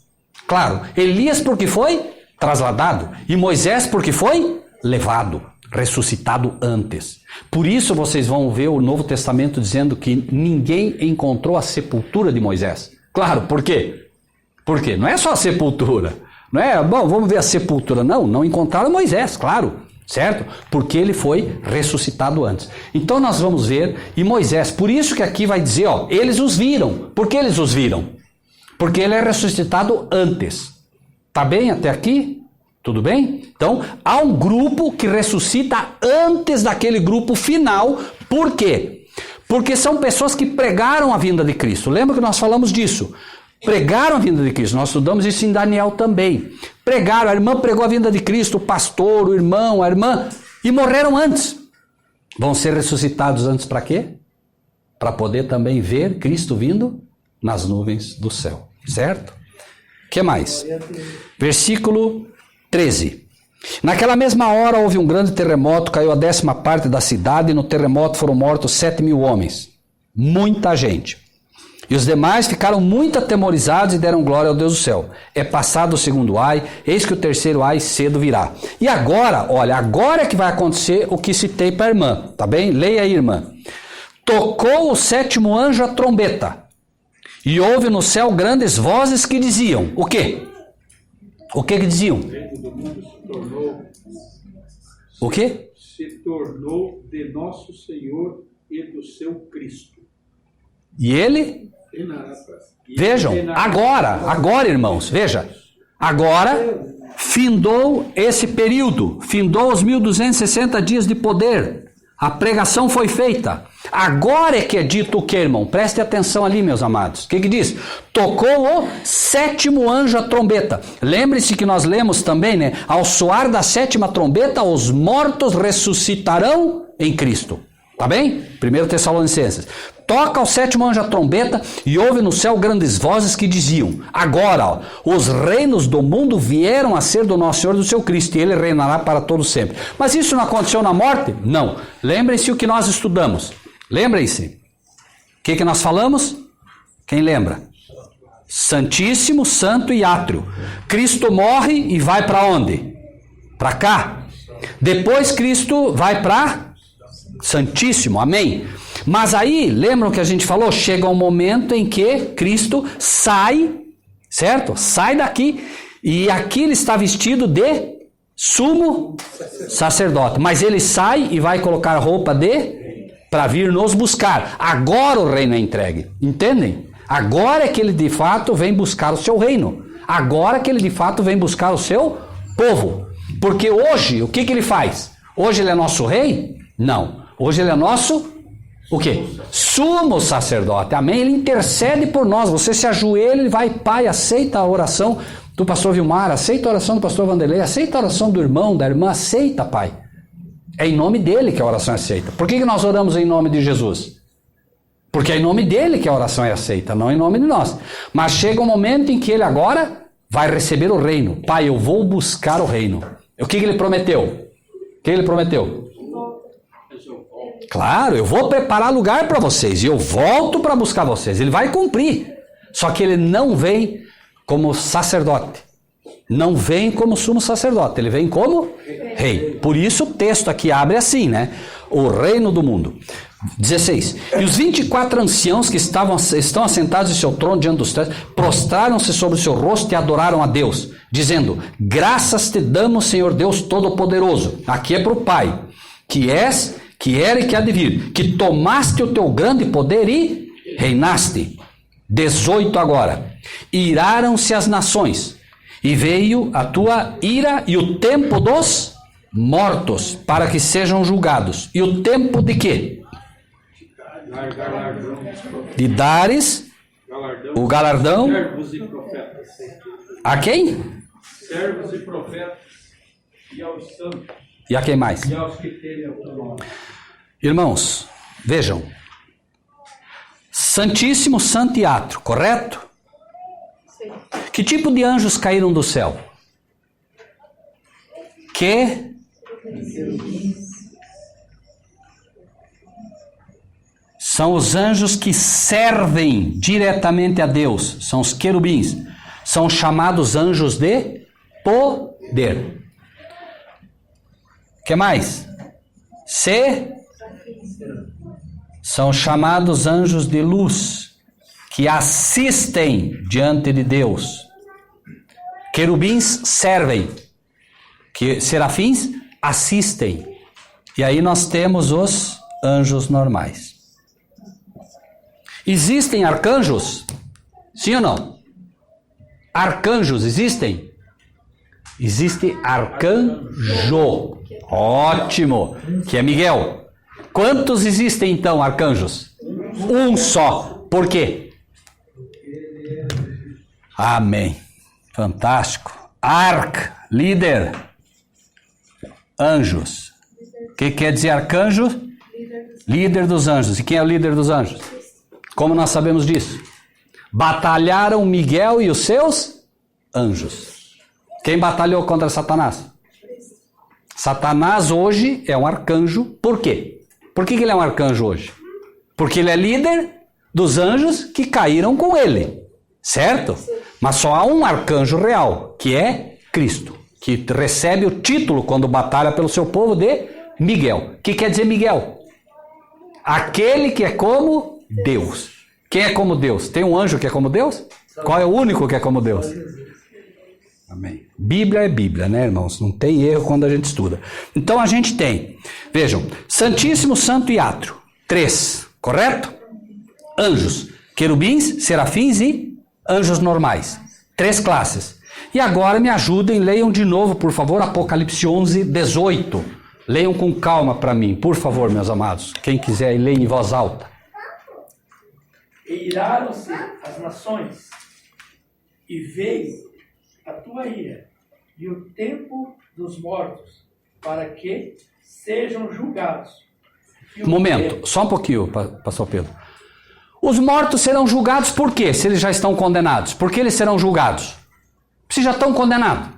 Claro, Elias porque foi trasladado e Moisés porque foi levado, ressuscitado antes. Por isso vocês vão ver o Novo Testamento dizendo que ninguém encontrou a sepultura de Moisés. Claro, por quê? Porque não é só a sepultura. Não é, bom, vamos ver a sepultura. Não encontraram Moisés, claro. Certo? Porque ele foi ressuscitado antes. Então nós vamos ver, e Moisés, por isso que aqui vai dizer, ó, eles os viram. Por que eles os viram? Porque ele é ressuscitado antes. Tá bem até aqui? Tudo bem? Então, há um grupo que ressuscita antes daquele grupo final. Por quê? Porque são pessoas que pregaram a vinda de Cristo. Lembra que nós falamos disso? Pregaram a vinda de Cristo. Nós estudamos isso em Daniel também. Pregaram, a irmã pregou a vinda de Cristo, o pastor, o irmão, a irmã, e morreram antes. Vão ser ressuscitados antes para quê? Para poder também ver Cristo vindo nas nuvens do céu. Certo? O que mais? Versículo 13. Naquela mesma hora houve um grande terremoto, caiu a 10ª parte da cidade, e no terremoto foram mortos 7.000 homens. Muita gente. E os demais ficaram muito atemorizados e deram glória ao Deus do céu. É passado o 2º ai, eis que o 3º ai cedo virá. E agora, olha, agora é que vai acontecer o que citei para a irmã, tá bem? Leia aí, irmã. Tocou o 7º anjo a trombeta, e houve no céu grandes vozes que diziam, o quê? O que diziam? O quê? Se tornou de nosso Senhor e do seu Cristo. E ele? Vejam, agora, irmãos, veja. Agora, findou esse período, findou os 1260 dias de poder. A pregação foi feita. Agora é que é dito o que, irmão? Preste atenção ali, meus amados. O que diz? Tocou o 7º anjo a trombeta. Lembre-se que nós lemos também, né? Ao soar da 7ª trombeta, os mortos ressuscitarão em Cristo. Tá bem? 1 Tessalonicenses. Toca o 7º anjo a trombeta e houve no céu grandes vozes que diziam, agora, ó, os reinos do mundo vieram a ser do nosso Senhor e do seu Cristo, e ele reinará para todo sempre. Mas isso não aconteceu na morte? Não. Lembrem-se o que nós estudamos. Lembrem-se. O que nós falamos? Quem lembra? Santíssimo, Santo e Átrio. Cristo morre e vai para onde? Para cá. Depois Cristo vai para Santíssimo, amém? Mas aí, lembram que a gente falou? Chega um momento em que Cristo sai, certo? Sai daqui, e aqui ele está vestido de sumo sacerdote. Mas ele sai e vai colocar roupa para vir nos buscar. Agora o reino é entregue, entendem? Agora é que ele de fato vem buscar o seu reino. Agora que ele de fato vem buscar o seu povo. Porque hoje, o que ele faz? Hoje ele é nosso rei? Não. Hoje ele é nosso o quê? Sumo sacerdote, amém? Ele intercede por nós. Você se ajoelha e vai, Pai, aceita a oração do pastor Vilmar, aceita a oração do pastor Vanderlei, aceita a oração do irmão, da irmã, aceita, Pai. É em nome dele que a oração é aceita. Por que nós oramos em nome de Jesus? Porque é em nome dele que a oração é aceita, não em nome de nós. Mas chega um momento em que ele agora vai receber o reino. Pai, eu vou buscar o reino. O que ele prometeu? O que ele prometeu? Claro, eu vou preparar lugar para vocês e eu volto para buscar vocês. Ele vai cumprir. Só que ele não vem como sacerdote. Não vem como sumo sacerdote. Ele vem como rei. Por isso o texto aqui abre assim, né? O reino do mundo. 16. E os 24 anciãos que estão assentados em seu trono diante dos três, prostraram-se sobre o seu rosto e adoraram a Deus, dizendo: graças te damos, Senhor Deus Todo-Poderoso. Aqui é para o Pai, que és, que era e que há de vir, que tomaste o teu grande poder e reinaste. 18 agora. Iraram-se as nações, e veio a tua ira e o tempo dos mortos, para que sejam julgados. E o tempo de quê? De dares o galardão Servos e profetas. a quem? Servos e profetas. E aos santos. E a quem mais? E aos que temem o teu nome. Irmãos, vejam. Santíssimo Santo e Atro, correto? Sim. Que tipo de anjos caíram do céu? Que são os anjos que servem diretamente a Deus, são os querubins, são chamados anjos de poder. Que mais? São chamados anjos de luz, que assistem diante de Deus. Querubins servem, que serafins assistem. E aí nós temos os anjos normais. Existem arcanjos? Sim ou não? Arcanjos existem? Existe arcanjo. Ótimo. Que é Miguel. Quantos existem então arcanjos? Um só. Por quê? Amém. Fantástico. Líder. Anjos. O que quer dizer arcanjo? Líder dos anjos. E quem é o líder dos anjos? Como nós sabemos disso? Batalharam Miguel e os seus anjos. Quem batalhou contra Satanás? Satanás hoje é um arcanjo. Por quê? Por que ele é um arcanjo hoje? Porque ele é líder dos anjos que caíram com ele. Certo? Mas só há um arcanjo real, que é Cristo, que recebe o título quando batalha pelo seu povo de Miguel. O que quer dizer Miguel? Aquele que é como Deus. Quem é como Deus? Tem um anjo que é como Deus? Qual é o único que é como Deus? Amém. Bíblia é Bíblia, né, irmãos? Não tem erro quando a gente estuda. Então a gente tem, vejam, Santíssimo, Santo e Átrio. 3, correto? Anjos, querubins, serafins e anjos normais. 3 classes. E agora me ajudem, leiam de novo, por favor, Apocalipse 11, 18. Leiam com calma para mim, por favor, meus amados. Quem quiser, leia em voz alta. E iraram-se as nações, e veio a tua ira, e o tempo dos mortos, para que sejam julgados. Momento, só um pouquinho, pastor Pedro. Os mortos serão julgados por quê? Se eles já estão condenados. Por que eles serão julgados? Se já estão condenados.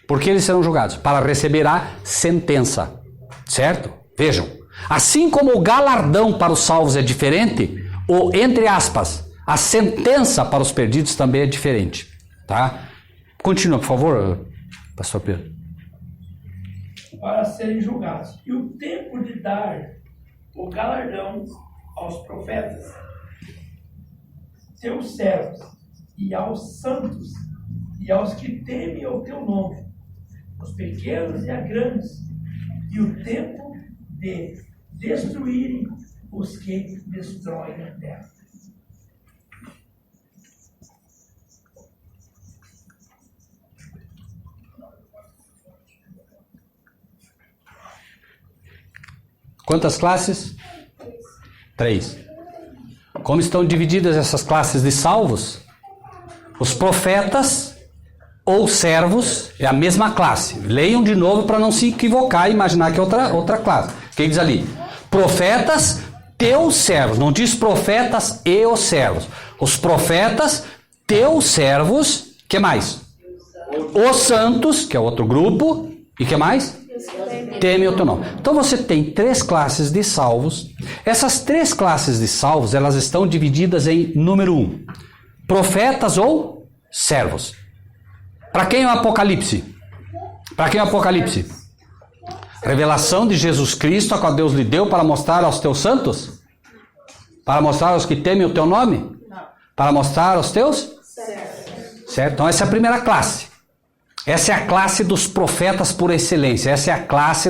Por que eles serão julgados? Para receber a sentença. Certo? Vejam. Assim como o galardão para os salvos é diferente, ou, entre aspas, a sentença para os perdidos também é diferente. Tá? Continua, por favor, pastor Pedro. Para serem julgados. E o tempo de dar o galardão aos profetas, teus servos, e aos santos, e aos que temem o teu nome, os pequenos e a grandes, e o tempo de destruírem os que destroem a terra. Quantas classes? 3. Como estão divididas essas classes de salvos? Os profetas ou servos é a mesma classe. Leiam de novo para não se equivocar e imaginar que é outra classe. O que diz ali? Profetas, teus servos. Não diz profetas e os servos. Os profetas, teus servos. Que mais? Os santos, que é outro grupo. E que mais? Teme o teu nome. Então você tem 3 classes de salvos. Essas 3 classes de salvos, elas estão divididas em número 1. Profetas ou servos. Para quem é o Apocalipse? Para quem é o Apocalipse? Revelação de Jesus Cristo, a qual Deus lhe deu para mostrar aos teus santos? Para mostrar aos que temem o teu nome? Para mostrar aos teus? Certo? Então essa é a primeira classe. Essa é a classe dos profetas por excelência. Essa é a classe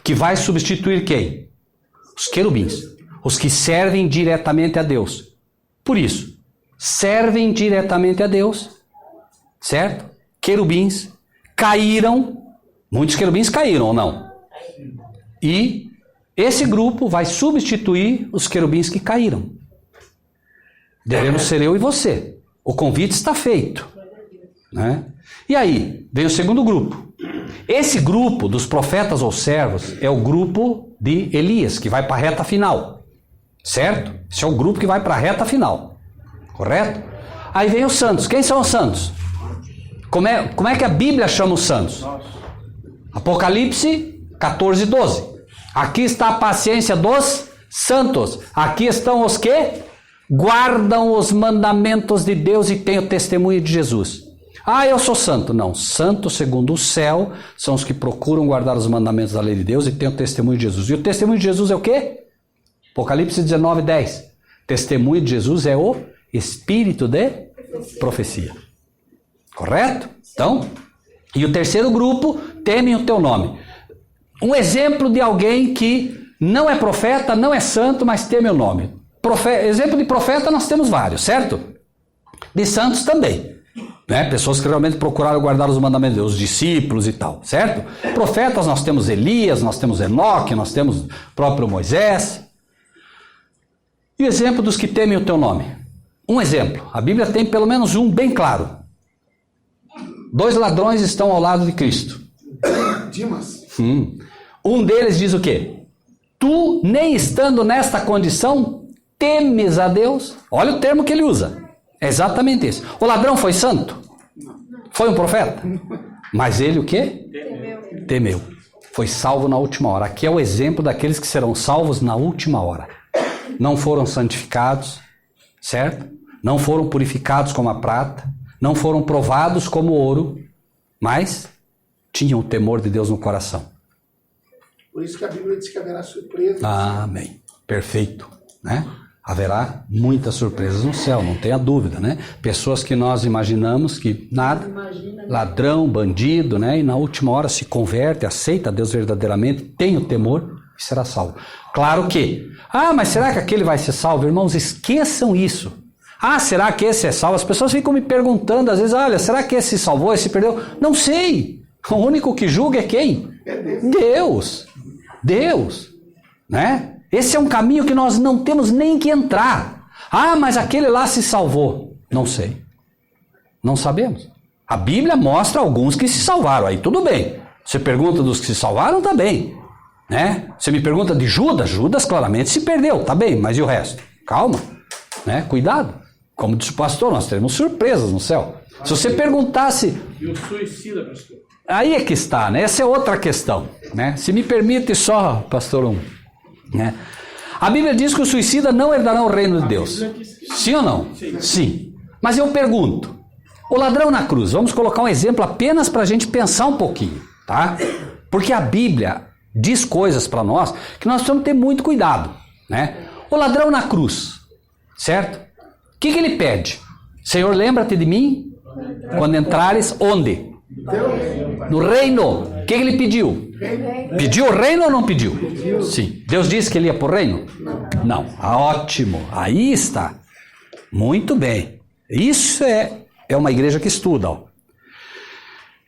que vai substituir quem? Os querubins. Os que servem diretamente a Deus. Por isso, servem diretamente a Deus. Certo? Querubins caíram. Muitos querubins caíram ou não? E esse grupo vai substituir os querubins que caíram. Devemos ser eu e você. O convite está feito. Né? E aí, vem o segundo grupo. Esse grupo dos profetas ou servos é o grupo de Elias, que vai para a reta final. Certo? Esse é o grupo que vai para a reta final. Correto? Aí vem os santos. Quem são os santos? Como é que a Bíblia chama os santos? Apocalipse 14, 12. Aqui está a paciência dos santos. Aqui estão os que guardam os mandamentos de Deus e têm o testemunho de Jesus. Ah, eu sou santo. Não, santo segundo o céu são os que procuram guardar os mandamentos da lei de Deus e têm o testemunho de Jesus. E o testemunho de Jesus é o quê? Apocalipse 19, 10. Testemunho de Jesus é o espírito de profecia. Correto? Então, e o terceiro grupo, temem o teu nome. Um exemplo de alguém que não é profeta, não é santo, mas teme o nome. Exemplo de profeta nós temos vários, certo? De santos também. Né? Pessoas que realmente procuraram guardar os mandamentos de Deus, os discípulos e tal, certo? Profetas nós temos Elias, nós temos Enoque, nós temos o próprio Moisés. E o exemplo dos que temem o teu nome? Um exemplo, a Bíblia tem pelo menos um bem claro. 2 ladrões estão ao lado de Cristo. Dimas. Um deles diz o quê? Tu, nem estando nesta condição, temes a Deus? Olha o termo que ele usa. É exatamente isso. O ladrão foi santo? Foi um profeta? Mas ele o quê? Temeu. Foi salvo na última hora. Aqui é o exemplo daqueles que serão salvos na última hora. Não foram santificados, certo? Não foram purificados como a prata. Não foram provados como ouro. Mas tinham o temor de Deus no coração. Por isso que a Bíblia diz que haverá surpresas. Amém. Perfeito, né? Haverá muitas surpresas no céu, não tenha dúvida, né? Pessoas que nós imaginamos que nada, ladrão, bandido, né? E na última hora se converte, aceita Deus verdadeiramente, tem o temor e será salvo. Claro que, mas será que aquele vai ser salvo? Irmãos, esqueçam isso. Será que esse é salvo? As pessoas ficam me perguntando, às vezes, olha, será que esse salvou, esse perdeu? Não sei. O único que julga é quem? Deus, né? Esse é um caminho que nós não temos nem que entrar. Mas aquele lá se salvou. Não sei. Não sabemos. A Bíblia mostra alguns que se salvaram. Aí tudo bem. Você pergunta dos que se salvaram, tá bem. Né? Você me pergunta de Judas. Judas claramente se perdeu. Tá bem, mas e o resto? Calma. Né? Cuidado. Como disse o pastor, nós teremos surpresas no céu. Se você perguntasse... E o suicida, pastor? Aí é que está, né? Essa é outra questão. Né? Se me permite só, pastor, né? A Bíblia diz que o suicida não herdará o reino de Deus. Sim ou não? Sim. Mas eu pergunto, o ladrão na cruz, vamos colocar um exemplo apenas para a gente pensar um pouquinho, tá? Porque a Bíblia diz coisas para nós que nós precisamos ter muito cuidado, né? O ladrão na cruz, certo? O que ele pede? Senhor, lembra-te de mim quando entrares onde? No reino. O que ele pediu? Pediu o reino ou não pediu? Sim. Deus disse que ele ia para o reino? Não. Ótimo. Aí está. Muito bem. Isso é uma igreja que estuda. Ó.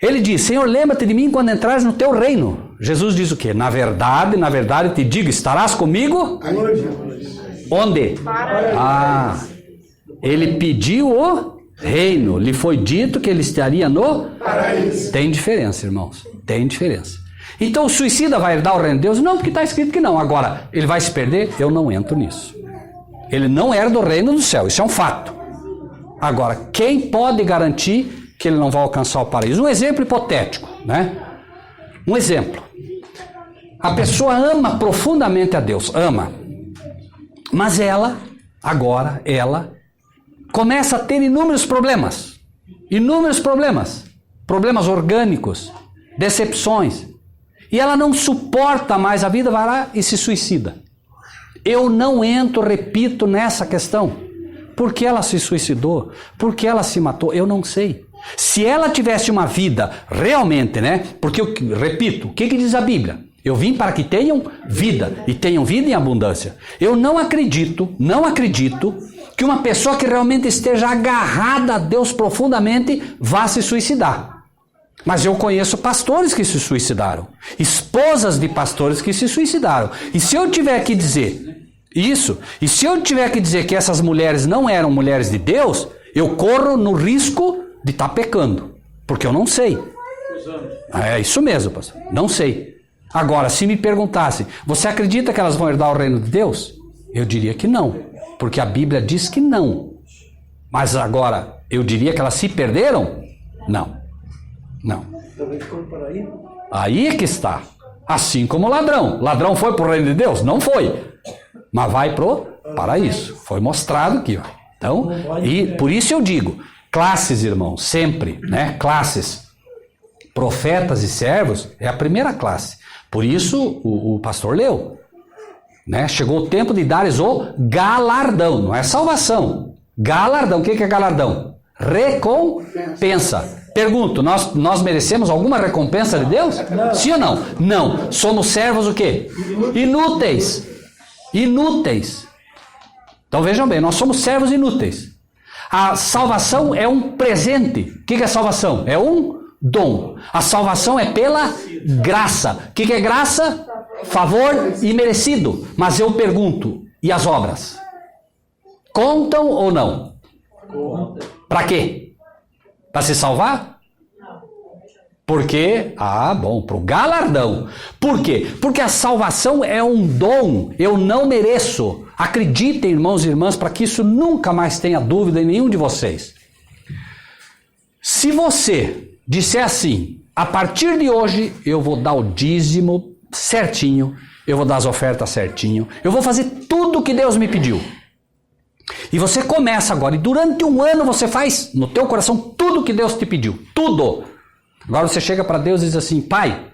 Ele diz, Senhor, lembra-te de mim quando entrares no teu reino. Jesus diz o quê? Na verdade te digo, estarás comigo Onde? Ele pediu o reino. Lhe foi dito que ele estaria no paraíso. Tem diferença, irmãos. Tem diferença. Então o suicida vai herdar o reino de Deus? Não, porque está escrito que não. Agora, ele vai se perder? Eu não entro nisso. Ele não herda o reino do céu. Isso é um fato. Agora, quem pode garantir que ele não vai alcançar o paraíso? Um exemplo hipotético, né? Um exemplo. A pessoa ama profundamente a Deus. Ama. Mas ela começa a ter inúmeros problemas. Inúmeros problemas. Problemas orgânicos. Decepções. E ela não suporta mais a vida, vai lá e se suicida. Eu não entro, repito, nessa questão. Por que ela se suicidou? Por que ela se matou? Eu não sei. Se ela tivesse uma vida realmente, né? Porque, repito, o que diz a Bíblia? Eu vim para que tenham vida, e tenham vida em abundância. Eu não acredito que uma pessoa que realmente esteja agarrada a Deus profundamente vá se suicidar. Mas eu conheço pastores que se suicidaram, esposas de pastores que se suicidaram. E se eu tiver que dizer isso, e se eu tiver que dizer que essas mulheres não eram mulheres de Deus, eu corro no risco de estar pecando, porque eu não sei. É isso mesmo, pastor, não sei. Agora, se me perguntasse, você acredita que elas vão herdar o reino de Deus? Eu diria que não, porque a Bíblia diz que não. Mas agora, eu diria que elas se perderam? Não. Aí é que está. Assim como o ladrão. Ladrão foi para o reino de Deus? Não foi. Mas vai pro paraíso. Foi mostrado aqui. Então, e por isso eu digo, classes, irmãos, sempre, né? Classes. Profetas e servos é a primeira classe. Por isso o pastor leu, né? Chegou o tempo de dares o galardão, não é salvação. Galardão, o que é galardão? Recompensa. Pergunto, nós merecemos alguma recompensa de Deus? Não. Sim ou não? Não. Somos servos o quê? Inúteis. Então vejam bem, nós somos servos inúteis. A salvação é um presente. O que é salvação? É um dom. A salvação é pela graça. O que é graça? Favor imerecido. Mas eu pergunto, e as obras? Contam ou não? Para quê? Para se salvar? Porque, para o galardão. Por quê? Porque a salvação é um dom, eu não mereço. Acreditem, irmãos e irmãs, para que isso nunca mais tenha dúvida em nenhum de vocês. Se você disser assim, a partir de hoje eu vou dar o dízimo certinho, eu vou dar as ofertas certinho, eu vou fazer tudo o que Deus me pediu. E você começa agora, e durante um ano você faz no teu coração tudo o que Deus te pediu, tudo. Agora você chega para Deus e diz assim, Pai,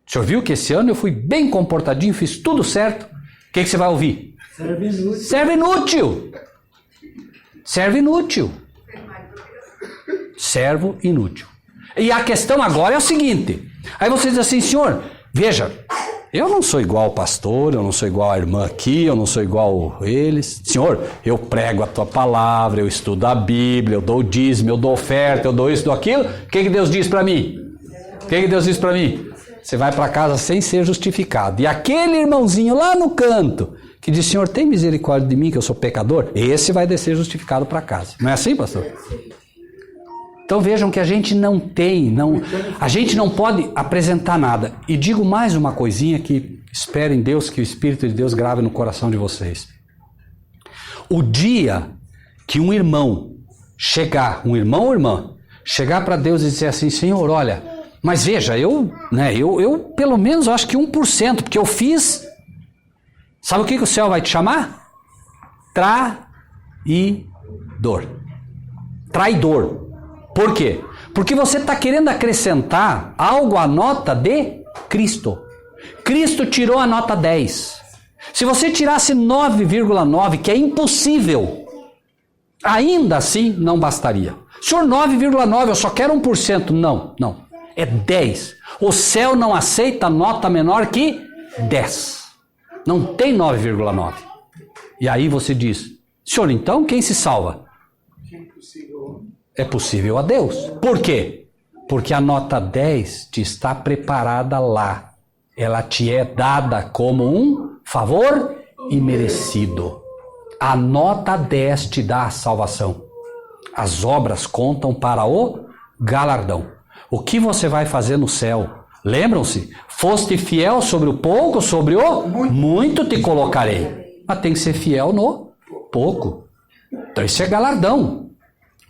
o senhor viu que esse ano eu fui bem comportadinho, fiz tudo certo. O que você vai ouvir? Servo inútil. Servo inútil. E a questão agora é o seguinte, aí você diz assim, Senhor, veja, eu não sou igual ao pastor, eu não sou igual à irmã aqui, eu não sou igual a eles. Senhor, eu prego a tua palavra, eu estudo a Bíblia, eu dou dízimo, eu dou oferta, eu dou isso, dou aquilo. O que Deus diz para mim? Você vai para casa sem ser justificado. E aquele irmãozinho lá no canto, que diz, Senhor, tem misericórdia de mim, que eu sou pecador, esse vai descer justificado para casa. Não é assim, pastor? Então vejam que a gente a gente não pode apresentar nada. E digo mais uma coisinha que espero em Deus que o Espírito de Deus grave no coração de vocês. O dia que um irmão ou irmã, chegar para Deus e dizer assim, Senhor, olha, mas veja, eu pelo menos acho que 1%, porque eu fiz, sabe o que o céu vai te chamar? Traidor. Por quê? Porque você está querendo acrescentar algo à nota de Cristo. Cristo tirou a nota 10. Se você tirasse 9,9, que é impossível, ainda assim não bastaria. Senhor, 9,9, eu só quero 1%. Não. É 10. O céu não aceita nota menor que 10. Não tem 9,9. E aí você diz, Senhor, então quem se salva? É possível a Deus. Por quê? Porque a nota 10 te está preparada lá. Ela te é dada como um favor imerecido. A nota 10 te dá a salvação. As obras contam para o galardão. O que você vai fazer no céu? Lembram-se? Foste fiel sobre o pouco, sobre o muito te colocarei. Mas tem que ser fiel no pouco. Então isso é galardão.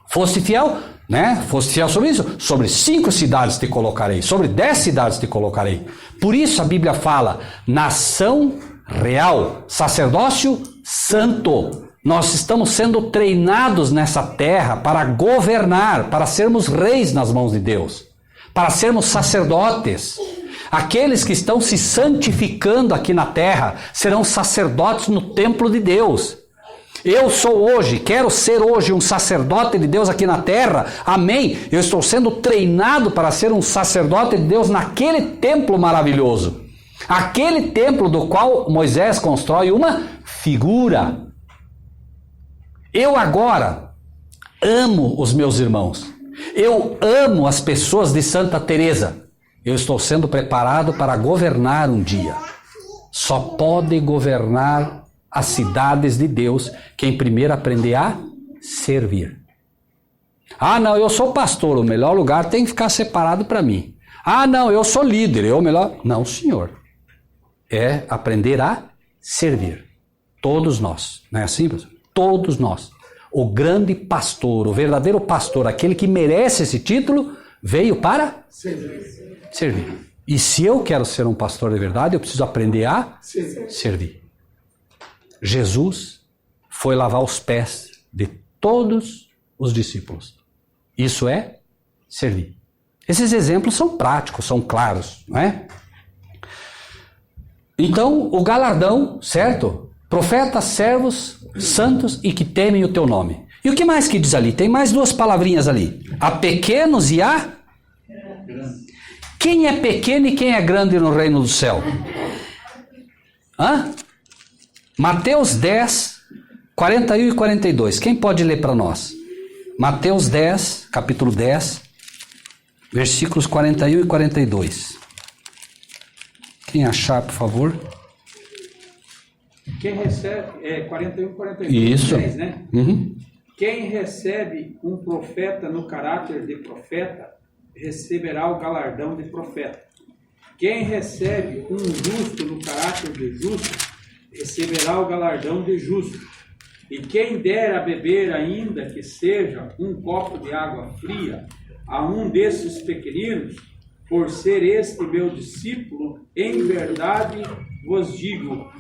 Foste fiel, né? Foste fiel sobre isso? Sobre 5 cidades te colocarei. Sobre 10 cidades te colocarei. Por isso a Bíblia fala, nação real, sacerdócio santo. Nós estamos sendo treinados nessa terra para governar, para sermos reis nas mãos de Deus, para sermos sacerdotes. Aqueles que estão se santificando aqui na terra serão sacerdotes no templo de Deus. Eu sou hoje, quero ser hoje um sacerdote de Deus aqui na terra, amém? Eu estou sendo treinado para ser um sacerdote de Deus naquele templo maravilhoso. Aquele templo do qual Moisés constrói uma figura. Eu agora amo os meus irmãos. Eu amo as pessoas de Santa Teresa. Eu estou sendo preparado para governar um dia. Só pode governar as cidades de Deus quem primeiro aprender a servir. Ah, não, eu sou pastor, o melhor lugar tem que ficar separado para mim. Ah, não, eu sou líder, eu melhor... Não, senhor. É aprender a servir. Todos nós. Não é assim, pastor? Todos nós. O grande pastor, o verdadeiro pastor, aquele que merece esse título, veio para servir. E se eu quero ser um pastor de verdade, eu preciso aprender a servir. Jesus foi lavar os pés de todos os discípulos. Isso é servir. Esses exemplos são práticos, são claros, não é? Então, o galardão, certo? Profetas, servos, santos e que temem o teu nome. E o que mais que diz ali? Tem mais 2 palavrinhas ali. A pequenos e a... Quem é pequeno e quem é grande no reino do céu? Hã? Mateus 10, 41 e 42. Quem pode ler para nós? Mateus 10, capítulo 10, versículos 41 e 42. Quem achar, por favor. Quem recebe, 41 e 42. Isso. 10, né? Uhum. Quem recebe um profeta no caráter de profeta, receberá o galardão de profeta. Quem recebe um justo no caráter de justo, receberá o galardão de justo. E quem der a beber, ainda que seja um copo de água fria, a um desses pequeninos, por ser este meu discípulo, em verdade vos digo,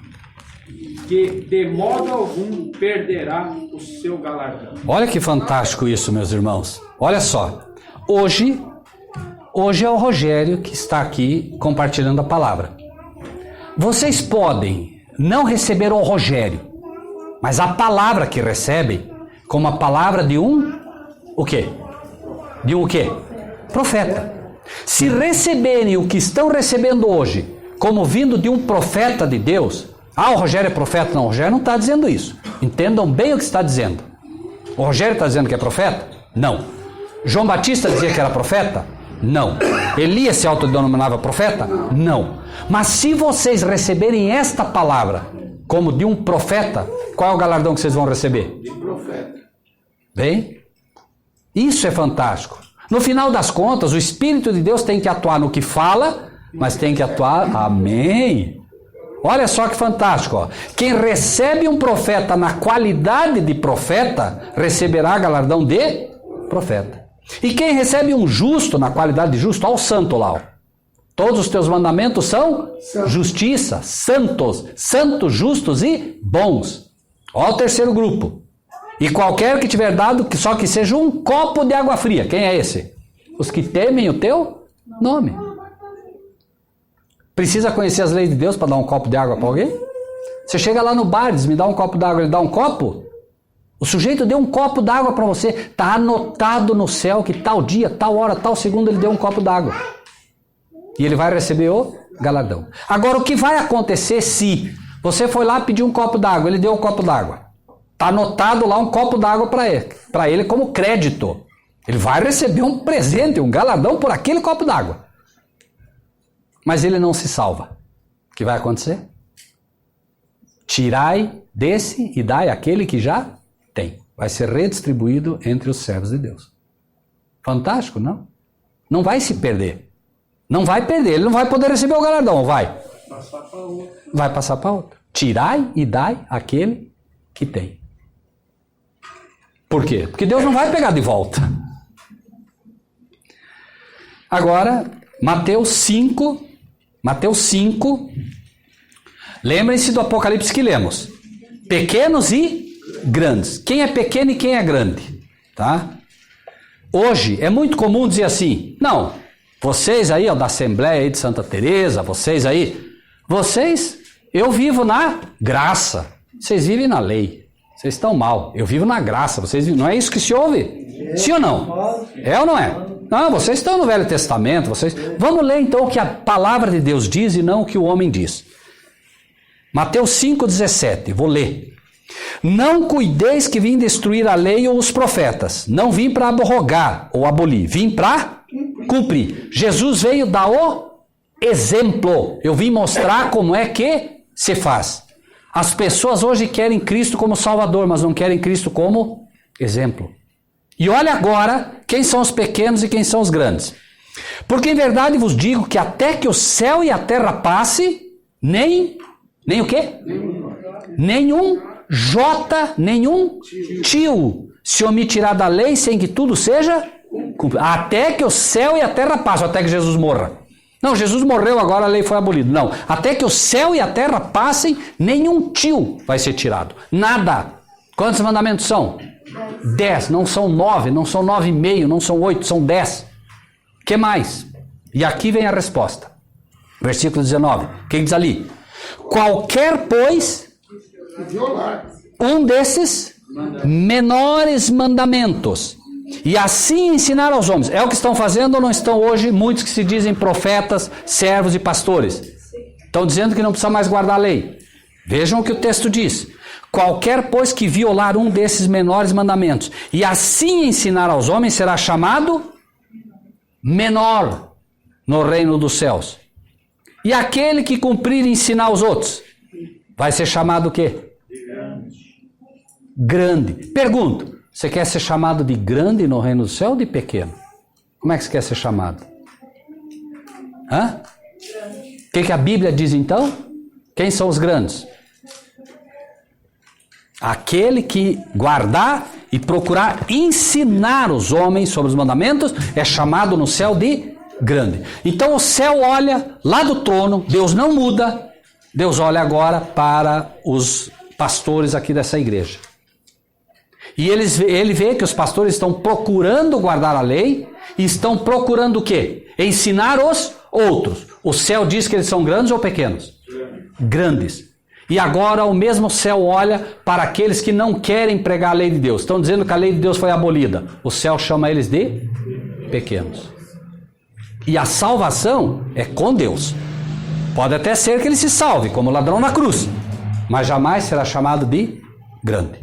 que de modo algum perderá o seu galardão. Olha que fantástico isso, meus irmãos. Olha só, hoje é o Rogério que está aqui compartilhando a palavra. Vocês podem não receber o Rogério, mas a palavra que recebem, como a palavra de um, o quê? De um o quê? Profeta. Se receberem o que estão recebendo hoje, como vindo de um profeta de Deus, o Rogério é profeta? Não, o Rogério não está dizendo isso. Entendam bem o que está dizendo. O Rogério está dizendo que é profeta? Não. João Batista dizia que era profeta? Não. Elias se autodenominava profeta? Não. Mas se vocês receberem esta palavra como de um profeta, qual é o galardão que vocês vão receber? De profeta. Bem? Isso é fantástico. No final das contas, o Espírito de Deus tem que atuar no que fala, mas tem que atuar... Amém! Olha só que fantástico. Ó. Quem recebe um profeta na qualidade de profeta, receberá galardão de profeta. E quem recebe um justo na qualidade de justo, olha o santo lá. Ó. Todos os teus mandamentos são justiça, santos, justos e bons. Olha o terceiro grupo. E qualquer que tiver dado, só que seja um copo de água fria. Quem é esse? Os que temem o teu nome. Precisa conhecer as leis de Deus para dar um copo de água para alguém? Você chega lá no bar, diz, me dá um copo d'água, ele dá um copo? O sujeito deu um copo d'água para você. Está anotado no céu que tal dia, tal hora, tal segundo ele deu um copo d'água. E ele vai receber o galardão. Agora, o que vai acontecer se você foi lá pedir um copo d'água, ele deu um copo d'água? Está anotado lá um copo d'água para ele como crédito. Ele vai receber um presente, um galardão por aquele copo d'água. Mas ele não se salva. O que vai acontecer? Tirai desse e dai àquele que já tem. Vai ser redistribuído entre os servos de Deus. Fantástico, não? Não vai se perder. Não vai perder. Ele não vai poder receber o galardão, vai? Vai passar para outro. Tirai e dai àquele que tem. Por quê? Porque Deus não vai pegar de volta. Agora, Mateus 5. Lembrem-se do Apocalipse que lemos. Pequenos e grandes. Quem é pequeno e quem é grande? Tá? Hoje é muito comum dizer assim, não, vocês aí, ó, da Assembleia aí de Santa Teresa, vocês, eu vivo na graça. Vocês vivem na lei. Vocês estão mal. Eu vivo na graça. Vocês vivem... Não é isso que se ouve? Sim ou não? É ou não é? Não, vocês estão no Velho Testamento. Vamos ler então o que a palavra de Deus diz e não o que o homem diz. Mateus 5,17. Vou ler. Não cuideis que vim destruir a lei ou os profetas. Não vim para abrogar ou abolir. Vim para cumprir. Jesus veio dar o exemplo. Eu vim mostrar como é que se faz. As pessoas hoje querem Cristo como Salvador, mas não querem Cristo como exemplo. E olha agora quem são os pequenos e quem são os grandes. Porque em verdade vos digo que até que o céu e a terra passe, nem o quê? Nenhum jota, nenhum tio se omitirá da lei sem que tudo seja cumprido. Até que o céu e a terra passem, até que Jesus morra. Não, Jesus morreu, agora a lei foi abolida. Não, até que o céu e a terra passem, nenhum tio vai ser tirado. Nada. Quantos mandamentos são? 10. Não são 9, não são 9,5, não são 8, são 10. Que mais? E aqui vem a resposta. Versículo 19. O que diz ali? Qualquer, pois, um desses menores mandamentos, e assim ensinar aos homens. É o que estão fazendo ou não estão hoje muitos que se dizem profetas, servos e pastores? Estão dizendo que não precisa mais guardar a lei. Vejam o que o texto diz. Qualquer, pois, que violar um desses menores mandamentos, e assim ensinar aos homens, será chamado menor no reino dos céus. E aquele que cumprir e ensinar aos outros, vai ser chamado o quê? Grande. Pergunto, você quer ser chamado de grande no reino do céu ou de pequeno? Como é que você quer ser chamado? Hã? O que a Bíblia diz então? Quem são os grandes? Aquele que guardar e procurar ensinar os homens sobre os mandamentos é chamado no céu de grande. Então o céu olha lá do trono, Deus não muda, Deus olha agora para os pastores aqui dessa igreja. E ele vê que os pastores estão procurando guardar a lei e estão procurando o quê? Ensinar os outros. O céu diz que eles são grandes ou pequenos? Grandes. E agora o mesmo céu olha para aqueles que não querem pregar a lei de Deus. Estão dizendo que a lei de Deus foi abolida. O céu chama eles de pequenos. E a salvação é com Deus. Pode até ser que ele se salve, como o ladrão na cruz, mas jamais será chamado de grande.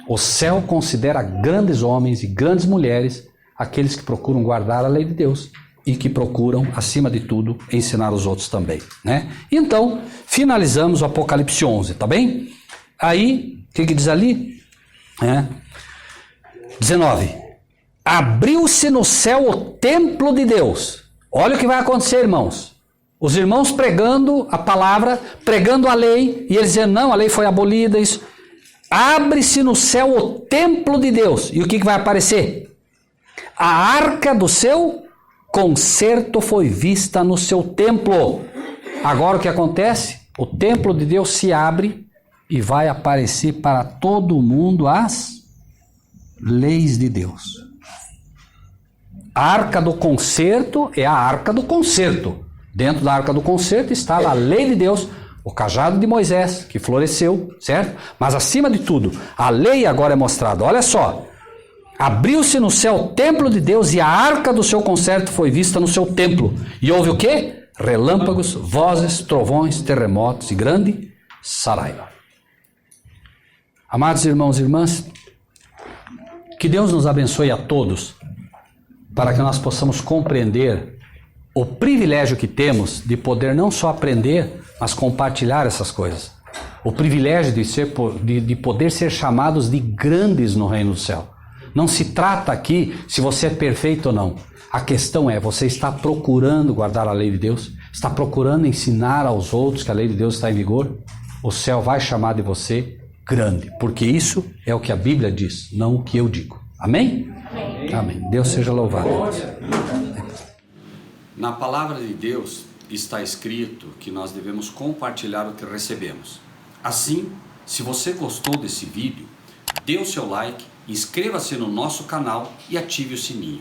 O céu considera grandes homens e grandes mulheres aqueles que procuram guardar a lei de Deus e que procuram, acima de tudo, ensinar os outros também, né? Então, finalizamos o Apocalipse 11, tá bem? Aí, o que diz ali? 19. Abriu-se no céu o templo de Deus. Olha o que vai acontecer, irmãos. Os irmãos pregando a palavra, pregando a lei, e eles dizendo, não, a lei foi abolida, isso. Abre-se no céu o templo de Deus. E o que vai aparecer? A arca do seu concerto foi vista no seu templo. Agora o que acontece? O templo de Deus se abre e vai aparecer para todo mundo as leis de Deus. A arca do concerto é a arca do concerto. Dentro da arca do concerto está a lei de Deus, o cajado de Moisés, que floresceu, certo? Mas acima de tudo, a lei agora é mostrada. Olha só. Abriu-se no céu o templo de Deus e a arca do seu concerto foi vista no seu templo. E houve o quê? Relâmpagos, vozes, trovões, terremotos e grande saraiva. Amados irmãos e irmãs, que Deus nos abençoe a todos para que nós possamos compreender o privilégio que temos de poder não só aprender, mas compartilhar essas coisas. o privilégio de poder ser chamados de grandes no reino do céu. Não se trata aqui se você é perfeito ou não. A questão é, você está procurando guardar a lei de Deus? Está procurando ensinar aos outros que a lei de Deus está em vigor? O céu vai chamar de você grande, porque isso é o que a Bíblia diz, não o que eu digo. Amém? Amém. Amém. Deus seja louvado. Na palavra de Deus está escrito que nós devemos compartilhar o que recebemos. Assim, se você gostou desse vídeo, dê o seu like, inscreva-se no nosso canal e ative o sininho.